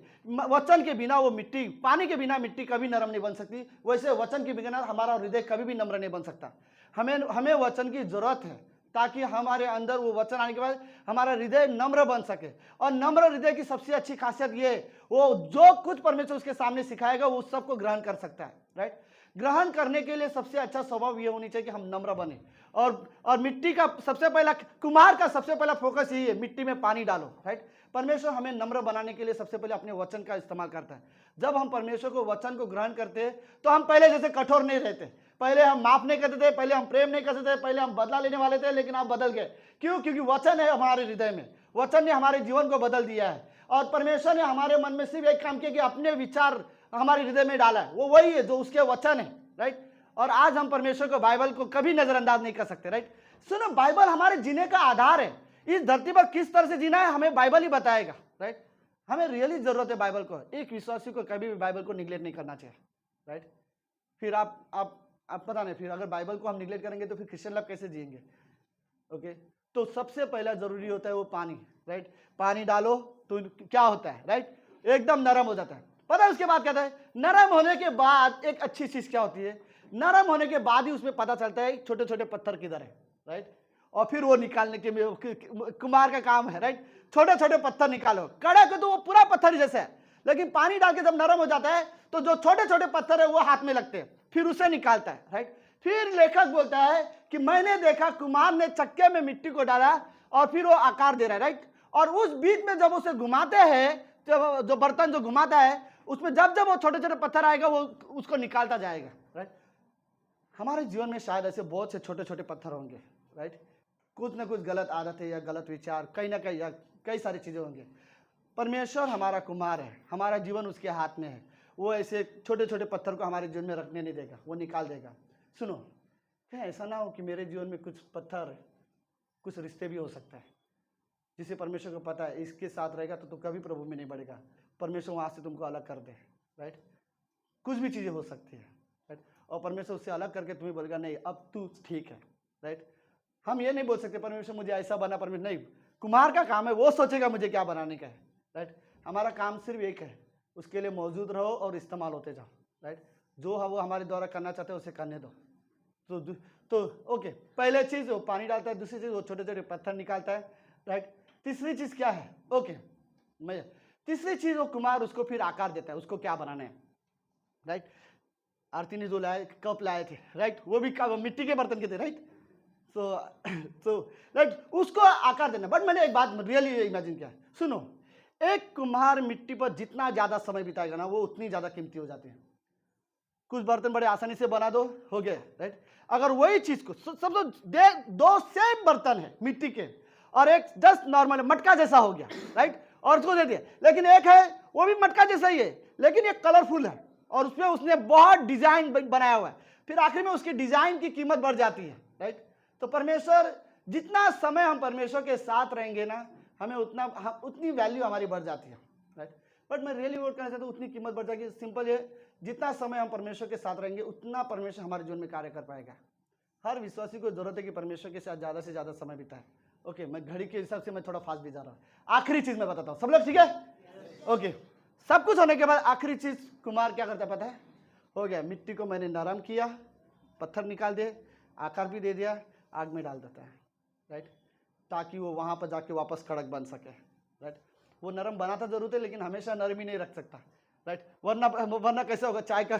D: वचन के बिना वो मिट्टी, पानी के बिना मिट्टी कभी नरम नहीं बन सकती, वैसे वचन के बिना हमारा हृदय कभी भी नम्र नहीं बन सकता। हमें वचन की जरूरत है ताकि हमारे अंदर वो वचन आने के बाद हमारा हृदय नम्र बन सके। और नम्र हृदय की सबसे अच्छी खासियत ये, वो जो कुछ परमेश्वर उसके सामने सिखाएगा वो सबको ग्रहण कर सकता है, राइट। ग्रहण करने के लिए सबसे अच्छा स्वभाव ये होनी चाहिए कि हम नम्र बने। और मिट्टी का सबसे पहला, कुम्हार का सबसे पहला फोकस यही है, मिट्टी में पानी डालो, राइट। परमेश्वर हमें नम्र बनाने के लिए सबसे पहले अपने वचन का इस्तेमाल करता है। जब हम परमेश्वर को वचन को ग्रहण करते हैं तो हम पहले जैसे कठोर नहीं रहते, पहले हम माफ नहीं करते थे, पहले हम प्रेम नहीं करते थे, पहले हम बदला लेने वाले थे, लेकिन आप बदल गए। क्यों? क्योंकि वचन है हमारे हृदय में, वचन ने हमारे जीवन को बदल दिया है। और परमेश्वर ने हमारे मन में सिर्फ एक काम किया कि अपने विचार हमारे हृदय में डाला है, वो वही है जो उसके वचन है, राइट। और आज हम परमेश्वर को, बाइबल को कभी नजरअंदाज नहीं कर सकते, राइट। सुनो, बाइबल हमारे जीने का आधार है। इस धरती पर किस तरह से जीना है हमें बाइबल ही बताएगा, राइट। हमें रियली जरूरत है बाइबल को। एक विश्वासी को कभी भी बाइबल को निगलेक्ट नहीं करना चाहिए, राइट। फिर आप पता नहीं, फिर अगर बाइबल को हम निगलेक्ट करेंगे तो फिर क्रिश्चियन लाइफ कैसे जिएंगे? ओके, तो सबसे पहला जरूरी होता है वो पानी, राइट। पानी डालो तो क्या होता है, राइट, एकदम नरम हो जाता है। पता है उसके बाद क्या होता है? नरम होने के बाद एक अच्छी चीज क्या होती है, नरम होने के बाद ही उसमें पता चलता है छोटे छोटे पत्थर किधर है, राइट। और फिर वो निकालने के कुम्हार का काम है, राइट। छोटे छोटे पत्थर निकालो, कड़क तो वो पूरा पत्थर जैसा है, लेकिन पानी डाल के जब नरम हो जाता है तो जो छोटे छोटे पत्थर है वो हाथ में लगते हैं, फिर उसे निकालता है, राइट। फिर लेखक बोलता है कि मैंने देखा कुम्हार ने चक्के में मिट्टी को डाला और फिर वो आकार दे रहा है, राइट। और उस बीच में जब उसे घुमाते हैं, जो बर्तन जो घुमाता है उसमें जब जब वो छोटे छोटे पत्थर आएगा वो उसको निकालता जाएगा, राइट। हमारे जीवन में शायद ऐसे बहुत से छोटे छोटे पत्थर होंगे, राइट। कुछ ना कुछ गलत आदत है या गलत विचार, कहीं ना कहीं या कई सारी चीजें होंगी। परमेश्वर हमारा कुम्हार है, हमारा जीवन उसके हाथ में है। वो ऐसे छोटे छोटे पत्थर को हमारे जीवन में रखने नहीं देगा, वो निकाल देगा। सुनो, क्या ऐसा ना हो कि मेरे जीवन में कुछ पत्थर, कुछ रिश्ते भी हो सकता है जिसे परमेश्वर को पता है इसके साथ रहेगा तो तुम कभी प्रभु में नहीं बढ़ेगा, परमेश्वर वहां से तुमको अलग कर दे, राइट। कुछ भी चीजें हो सकती है, राइट। और परमेश्वर उससे अलग करके तुम्हें बोलेगा नहीं अब तू ठीक है, राइट। हम ये नहीं बोल सकते परमेश्वर मुझे ऐसा बना, परमेश्वर नहीं, कुम्हार का काम है, वो सोचेगा मुझे क्या बनाने का है, राइट। हमारा काम सिर्फ एक है, उसके लिए मौजूद रहो और इस्तेमाल होते जाओ, राइट। जो है वो हमारे द्वारा करना चाहते हैं उसे करने दो। तो ओके, पहले चीज वो पानी डालता है, दूसरी चीज वो छोटे छोटे पत्थर निकालता है, राइट। तीसरी चीज क्या है? ओके, मैं तीसरी चीज वो कुम्हार उसको फिर आकार देता है, उसको क्या बनाना है, राइट। आरती ने जो लाए कप लाए थे, राइट, वो भी मिट्टी के बर्तन के थे, राइट। सो राइट, उसको आकार देना। बट मैंने एक बात रियली इमेजिन किया, सुनो, एक कुम्हार मिट्टी पर जितना ज्यादा समय बिताएगा ना वो उतनी ज्यादा कीमती हो जाती है। कुछ बर्तन बड़े आसानी से बना दो, हो गया, राइट। अगर वही चीज को सब दो सेम बर्तन है मिट्टी के और एक जस्ट नॉर्मल मटका जैसा हो गया, राइट, और उसको दे दिया, लेकिन एक है वो भी मटका जैसा ही है लेकिन ये कलरफुल है और उसमें उसने बहुत डिजाइन बनाया हुआ है, फिर आखिर में उसकी डिजाइन की कीमत बढ़ जाती है, राइट। तो परमेश्वर, जितना समय हम परमेश्वर के साथ रहेंगे ना हमें उतनी वैल्यू हमारी बढ़ जाती है, राइट। बट मैं रियली वर्ड करना चाहता हूँ उतनी कीमत बढ़ जाएगी। सिंपल है, जितना समय हम परमेश्वर के साथ रहेंगे उतना परमेश्वर हमारे जीवन में कार्य कर पाएगा। हर विश्वासी को जरूरत है कि परमेश्वर के साथ ज्यादा से ज्यादा समय बिताए। ओके, मैं घड़ी के हिसाब से मैं थोड़ा फास्ट भी जा रहा हूँ। आखिरी चीज मैं बताता हूँ, सब लोग ठीक है? ओके, सब कुछ होने के बाद आखिरी चीज कुम्हार क्या करता है पता है? हो गया, मिट्टी को मैंने नरम किया, पत्थर निकाल दे, आकार भी दे दिया, आग में डाल देता है, राइट, ताकि वो वहां पर जाके वापस कड़क बन सके, राइट। वो नरम बनाता जरूर है लेकिन हमेशा नरम ही नहीं रख सकता, राइट, वरना कैसे होगा, चाय का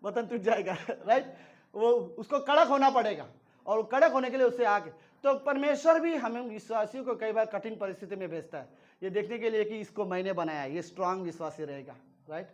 D: बर्तन टूट जाएगा, राइट। वो उसको कड़क होना पड़ेगा और कड़क होने के लिए उससे आगे। तो परमेश्वर भी हमें विश्वासियों को कई बार कठिन परिस्थिति में भेजता है, ये देखने के लिए कि इसको मैंने बनाया, ये स्ट्रांग विश्वासी रहेगा, राइट।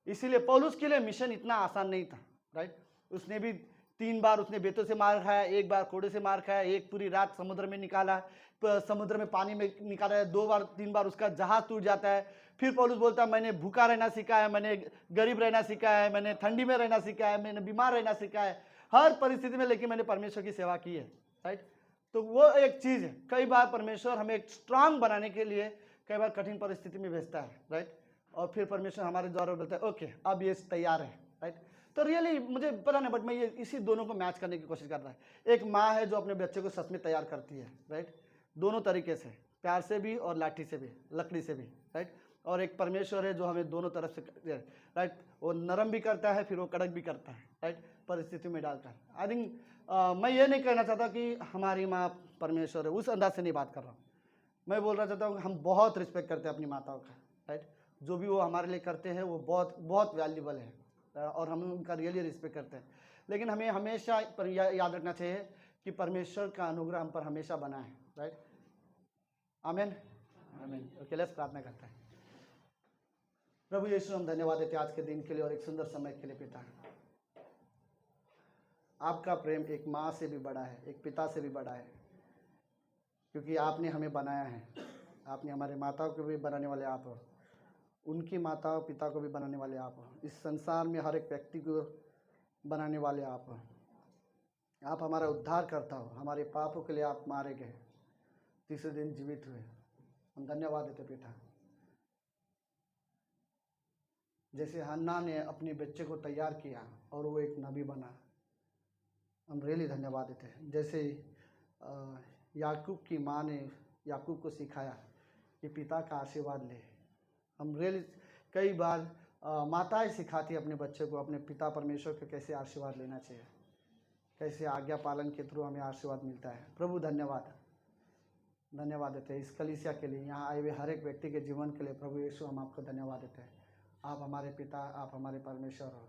D: इसीलिए पौलुस के लिए मिशन इतना आसान नहीं था, राइट। उसने भी 3 बार उसने बेतों से मार खाया, 1 बार कोड़े से मार खाया, एक पूरी रात समुद्र में निकाला, समुद्र में पानी में निकाला है, 2 बार 3 बार उसका जहाज टूट जाता है। फिर पौलुस बोलता है मैंने भूखा रहना सीखा है, मैंने गरीब रहना सीखा है, मैंने ठंडी में रहना सीखा है, मैंने बीमार रहना सीखा है, हर परिस्थिति में लेकिन मैंने परमेश्वर की सेवा की है, राइट। तो वो एक चीज है, कई बार परमेश्वर हमें एक स्ट्रांग बनाने के लिए कई बार कठिन परिस्थिति में भेजता है, राइट। और फिर परमेश्वर हमारे द्वारा बोलता है ओके अब ये तैयार है, राइट। तो रियली मुझे पता नहीं, बट मैं ये इसी दोनों को मैच करने की कोशिश कर रहा है। एक माँ है जो अपने बच्चे को सच में तैयार करती है, राइट, दोनों तरीके से, प्यार से भी और लाठी से भी, लकड़ी से भी, राइट। और एक परमेश्वर है जो हमें दोनों तरफ से, राइट, वो नरम भी करता है फिर वो कड़क भी करता है, राइट, परिस्थिति में डालता है। आई थिंक मैं ये नहीं कहना चाहता कि हमारी माँ परमेश्वर है, उस अंदाज से नहीं बात कर रहा हूँ। मैं बोल रहा चाहता हूँ हम बहुत रिस्पेक्ट करते हैं अपनी माताओं का, राइट। जो भी वो हमारे लिए करते हैं वो बहुत बहुत वैल्यूबल है और हम उनका रियली रिस्पेक्ट करते हैं। लेकिन हमें हमेशा याद रखना चाहिए कि परमेश्वर का अनुग्रह हम पर हमेशा बना है, राइट। आमीन, आमीन। ओके, लेट्स प्रार्थना करते हैं। प्रभु यीशु, हम धन्यवाद देते हैं आज के दिन के लिए और एक सुंदर समय के लिए। पिता, आपका प्रेम एक माँ से भी बड़ा है, एक पिता से भी बड़ा है, क्योंकि आपने हमें बनाया है। आपने हमारे माताओं को भी बनाने वाले आप हो, उनकी माताओं पिता को भी बनाने वाले आप हो, इस संसार में हर एक व्यक्ति को बनाने वाले आप हो। आप हमारा उद्धार करता हो, हमारे पापों के लिए आप मारे गए, तीसरे दिन जीवित हुए। हम धन्यवाद देते पिता। जैसे हन्ना ने अपने बच्चे को तैयार किया और वो एक नबी बना, हम रियली धन्यवाद देते हैं। जैसे याकूब की माँ ने याकूब को सिखाया कि पिता का आशीर्वाद ले, हम रियली कई बार माताएं सिखाती अपने बच्चे को अपने पिता परमेश्वर को कैसे आशीर्वाद लेना चाहिए, कैसे आज्ञा पालन के थ्रू हमें आशीर्वाद मिलता है। प्रभु धन्यवाद देते हैं इस कलीसिया के लिए, यहाँ आए हुए हर एक व्यक्ति के जीवन के लिए। प्रभु यीशु हम आपको धन्यवाद देते हैं, आप हमारे पिता, आप हमारे परमेश्वर हो।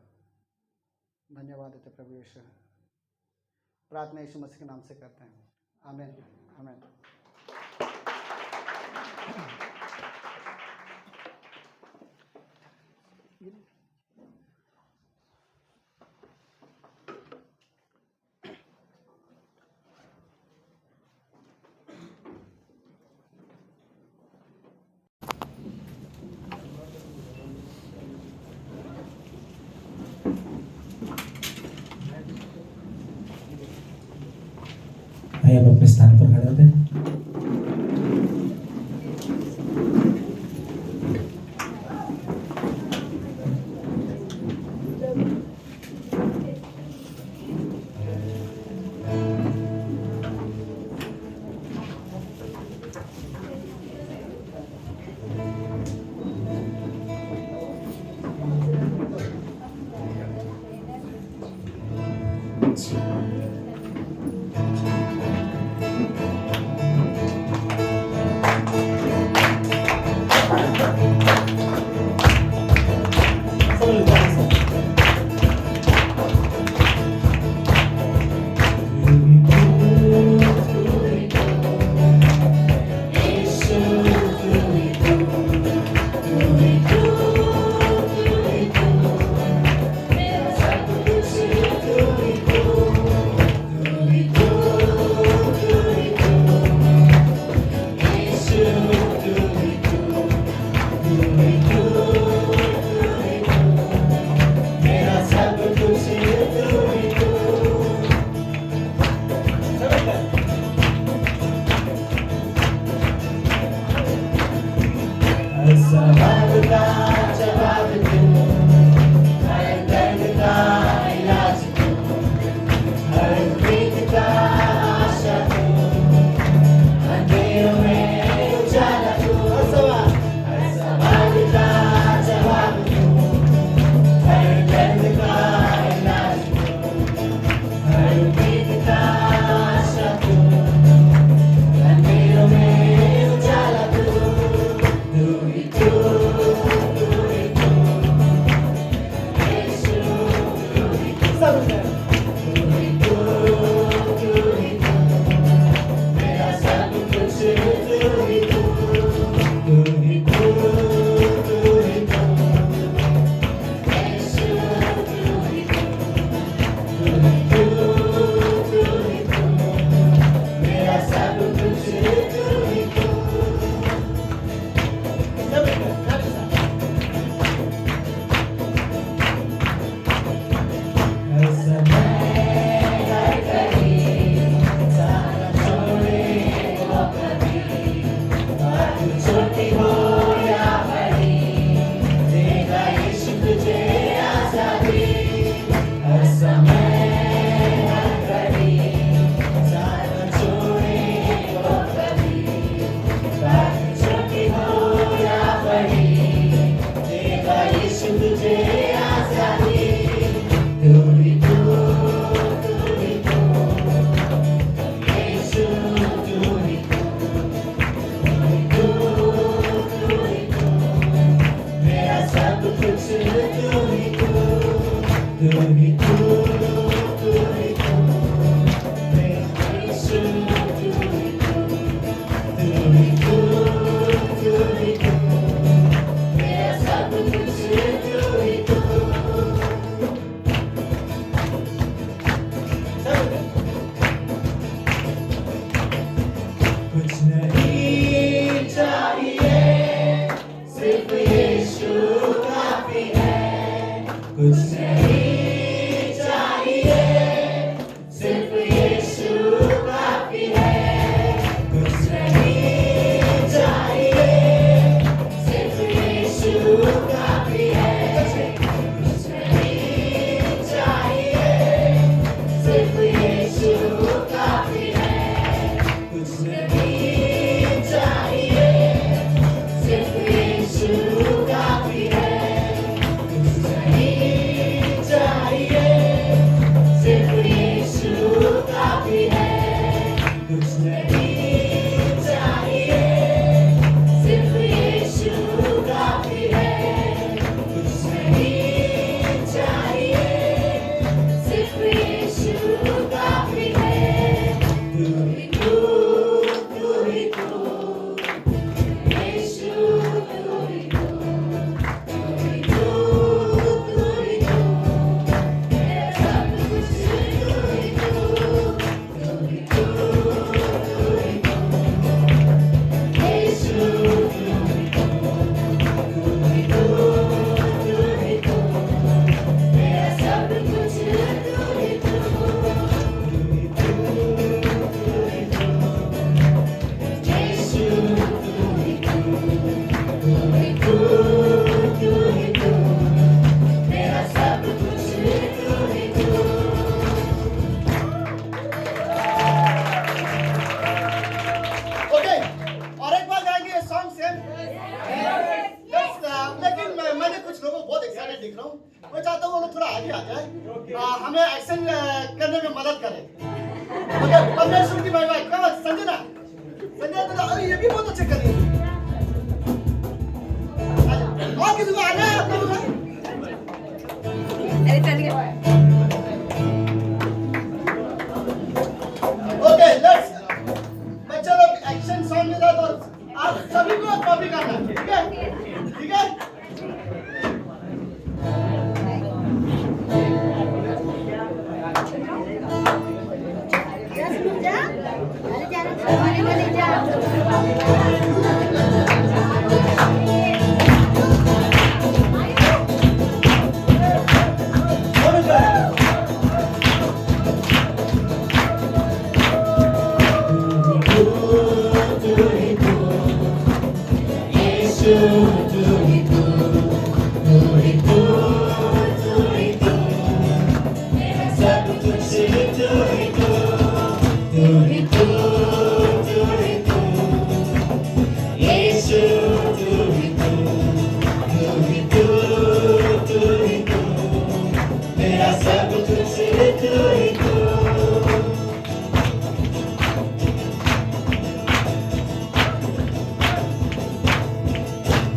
D: धन्यवाद देते प्रभु यीशु। प्रार्थना यीशु मसीह के नाम से करते हैं, आमीन आमीन।
A: आइए आप अपने स्थान पर खड़े होते हैं।
B: लिख रहा हूँ, मैं चाहता हूँ वो लोग थोड़ा आगे आ जाए, हमें एक्शन करने में मदद करें। ओके, परमेश्वर की महिमा। कम संजना, संजना तो अरे ये भी बहुत अच्छे कर रही है। और किसी को आना है आप लोगों को?
E: अरे चल गया।
B: ओके, लेट्स बच्चा लोग एक्शन सॉन्ग के साथ और आप सभी को कॉपी करना है, ठीक है? ठीक है?
E: अरे जा अरे जा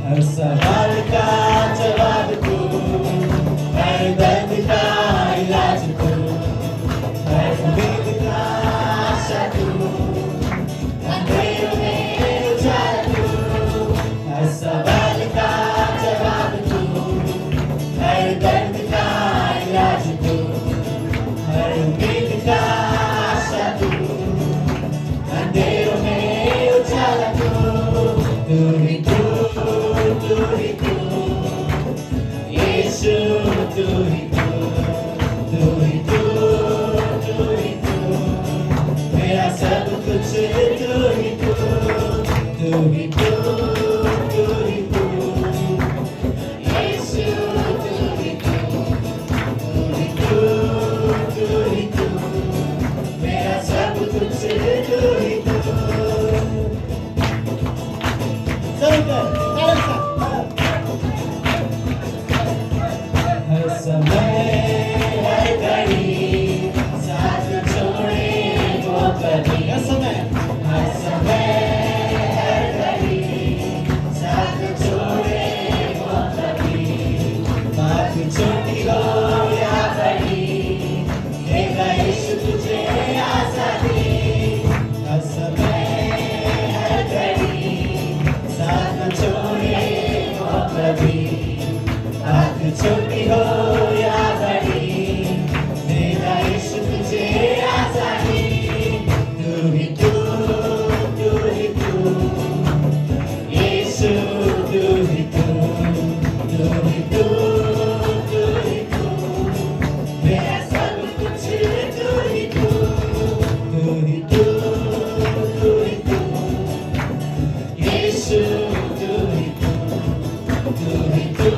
A: हर सवाल का जवाब तू, हर दर्द का इलाज तू, हर उम्मीद का आशा तू, अंधेरों में उजाला तू। हर सवाल का जवाब तू, हर दर्द का इलाज तू, हर उम्मीद का आशा तू, अंधेरों में उजाला तू। तू ही तू, तू ही तू, यीशु तू ही तू, तू ही तू, तू ही तू, मेरा सब कुछ तू ही तू, तू ही तू, तू ही तू, यीशु तू ही तू, तू ही तू, तू ही तू, मेरा सब कुछ तू ही तू। हर समय हर घड़ी साथ छोड़े वो कभी। हर समय हर घड़ी साथ छोड़े वो कभी। बात छोटी हो या बड़ी, देगा यीशु तुझे आजादी। हर समय हर घड़ी साथ छोड़े वो कभी। बात छोटी हो या बड़ी, देगा यीशु तुझे आजादी। तू ही तू, तू ही तू, यीशु तू ही तू, तू ही तू, तू ही तू, मेरा सब कुछ तू ही तू, तू ही तू, तू ही तू, यीशु तू ही तू, तू ही तू,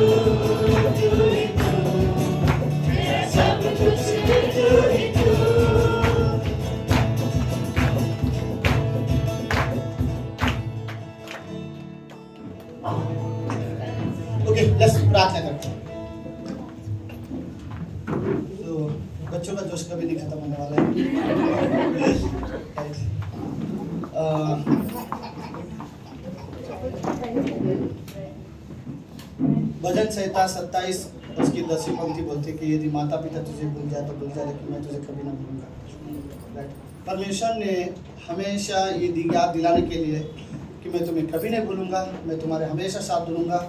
A: तू ही तू, मेरा सब कुछ तू ही तू।
B: ओके, लेट्स प्रार्थना करते हैं। तो बच्चों का जोश कभी नहीं खत्म होने वाला है। भजन संहिता 27 उसकी 10वीं पंक्ति बोलती है कि यदि माता पिता तुझे भूल जाए तो भूल जाए, लेकिन मैं तुझे कभी ना भूलूंगा। परमेश्वर ने हमेशा ये याद दिलाने के लिए कि मैं तुम्हें कभी नहीं भूलूंगा, मैं तुम्हारे हमेशा साथ दूंगा।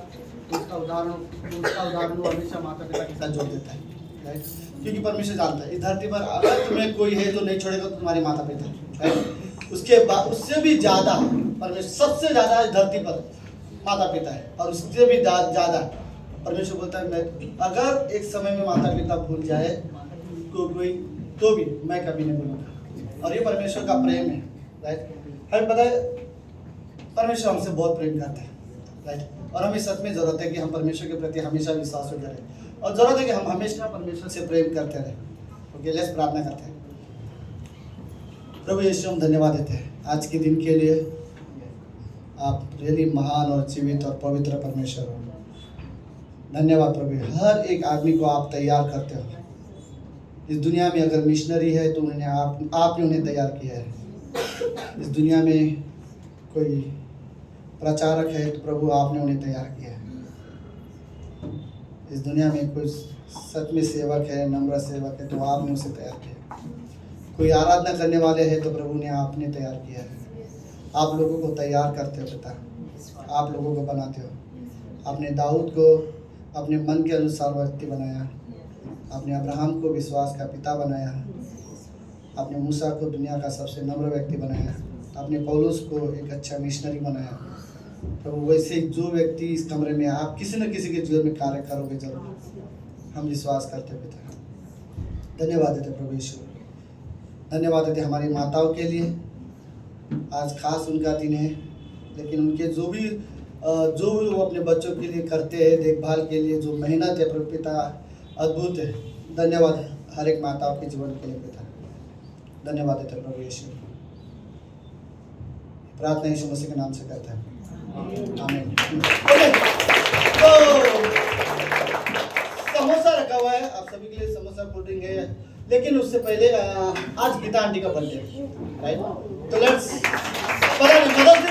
B: उसका उदाहरण वो हमेशा माता पिता के साथ जोड़ देता है, राइट? क्योंकि परमेश्वर जानता है इस धरती पर अगर तुम्हें कोई है तो नहीं छोड़ेगा, तो तुम्हारी माता पिता, राइट? उसके बाद उससे भी ज़्यादा परमेश्वर, सबसे ज़्यादा इस धरती पर माता पिता है, और उससे भी ज़्यादा परमेश्वर बोलता है मैं अगर एक समय में माता पिता भूल जाए तो भी मैं कभी नहीं भूलूंगा। और ये परमेश्वर का प्रेम है, राइट? हमें पता है परमेश्वर हमसे बहुत प्रेम करता है, राइट? और हमें सच में ज़रूरत है कि हम परमेश्वर के प्रति हमेशा विश्वास करें, और ज़रूरत है कि हम हमेशा परमेश्वर से प्रेम करते रहें। ओके, लेट्स प्रार्थना करते हैं। प्रभु यीशु, हम धन्यवाद देते हैं आज के दिन के लिए। आप रियली महान और जीवित और पवित्र परमेश्वर हो। धन्यवाद प्रभु, हर एक आदमी को आप तैयार करते हो। इस दुनिया में अगर मिशनरी है तो उन्हें आपने उन्हें तैयार किया है। इस दुनिया में कोई प्रचारक है तो प्रभु आपने उन्हें तैयार किया है। इस दुनिया में कोई सच में सेवक है, नम्र सेवक है, तो आपने उसे तैयार किया। कोई आराधना करने वाले हैं तो प्रभु ने आपने तैयार किया है। आप लोगों को तैयार करते हो पिता, आप लोगों को बनाते हो। आपने दाऊद को अपने मन के अनुसार व्यक्ति बनाया, आपने अब्राहम को विश्वास का पिता बनाया, आपने मूसा को दुनिया का सबसे नम्र व्यक्ति बनाया, आपने पौलुस को एक अच्छा मिशनरी बनाया। प्रभु वैसे जो व्यक्ति इस कमरे में आप किसी न किसी के जीवन में कार्य करोगे जरूर, हम विश्वास करते पिता। धन्यवाद देते प्रभु यीशु, धन्यवाद देते हमारी माताओं के लिए। आज खास उनका दिन है, लेकिन उनके जो भी वो अपने बच्चों के लिए करते हैं, देखभाल के लिए जो मेहनत है प्रभु पिता, अद्भुत है। धन्यवाद हर एक माताओं के जीवन के लिए पिता, धन्यवाद देते प्रभु यीशु। प्रार्थना यीशु मसीह के नाम से करते हैं, आमीन। तो समोसा रखा हुआ है, आप सभी के लिए समोसा कोल्ड ड्रिंक है, लेकिन उससे पहले आज गीता आंटी का बर्थडे है, राइट? तो लेट्स मदर्स डे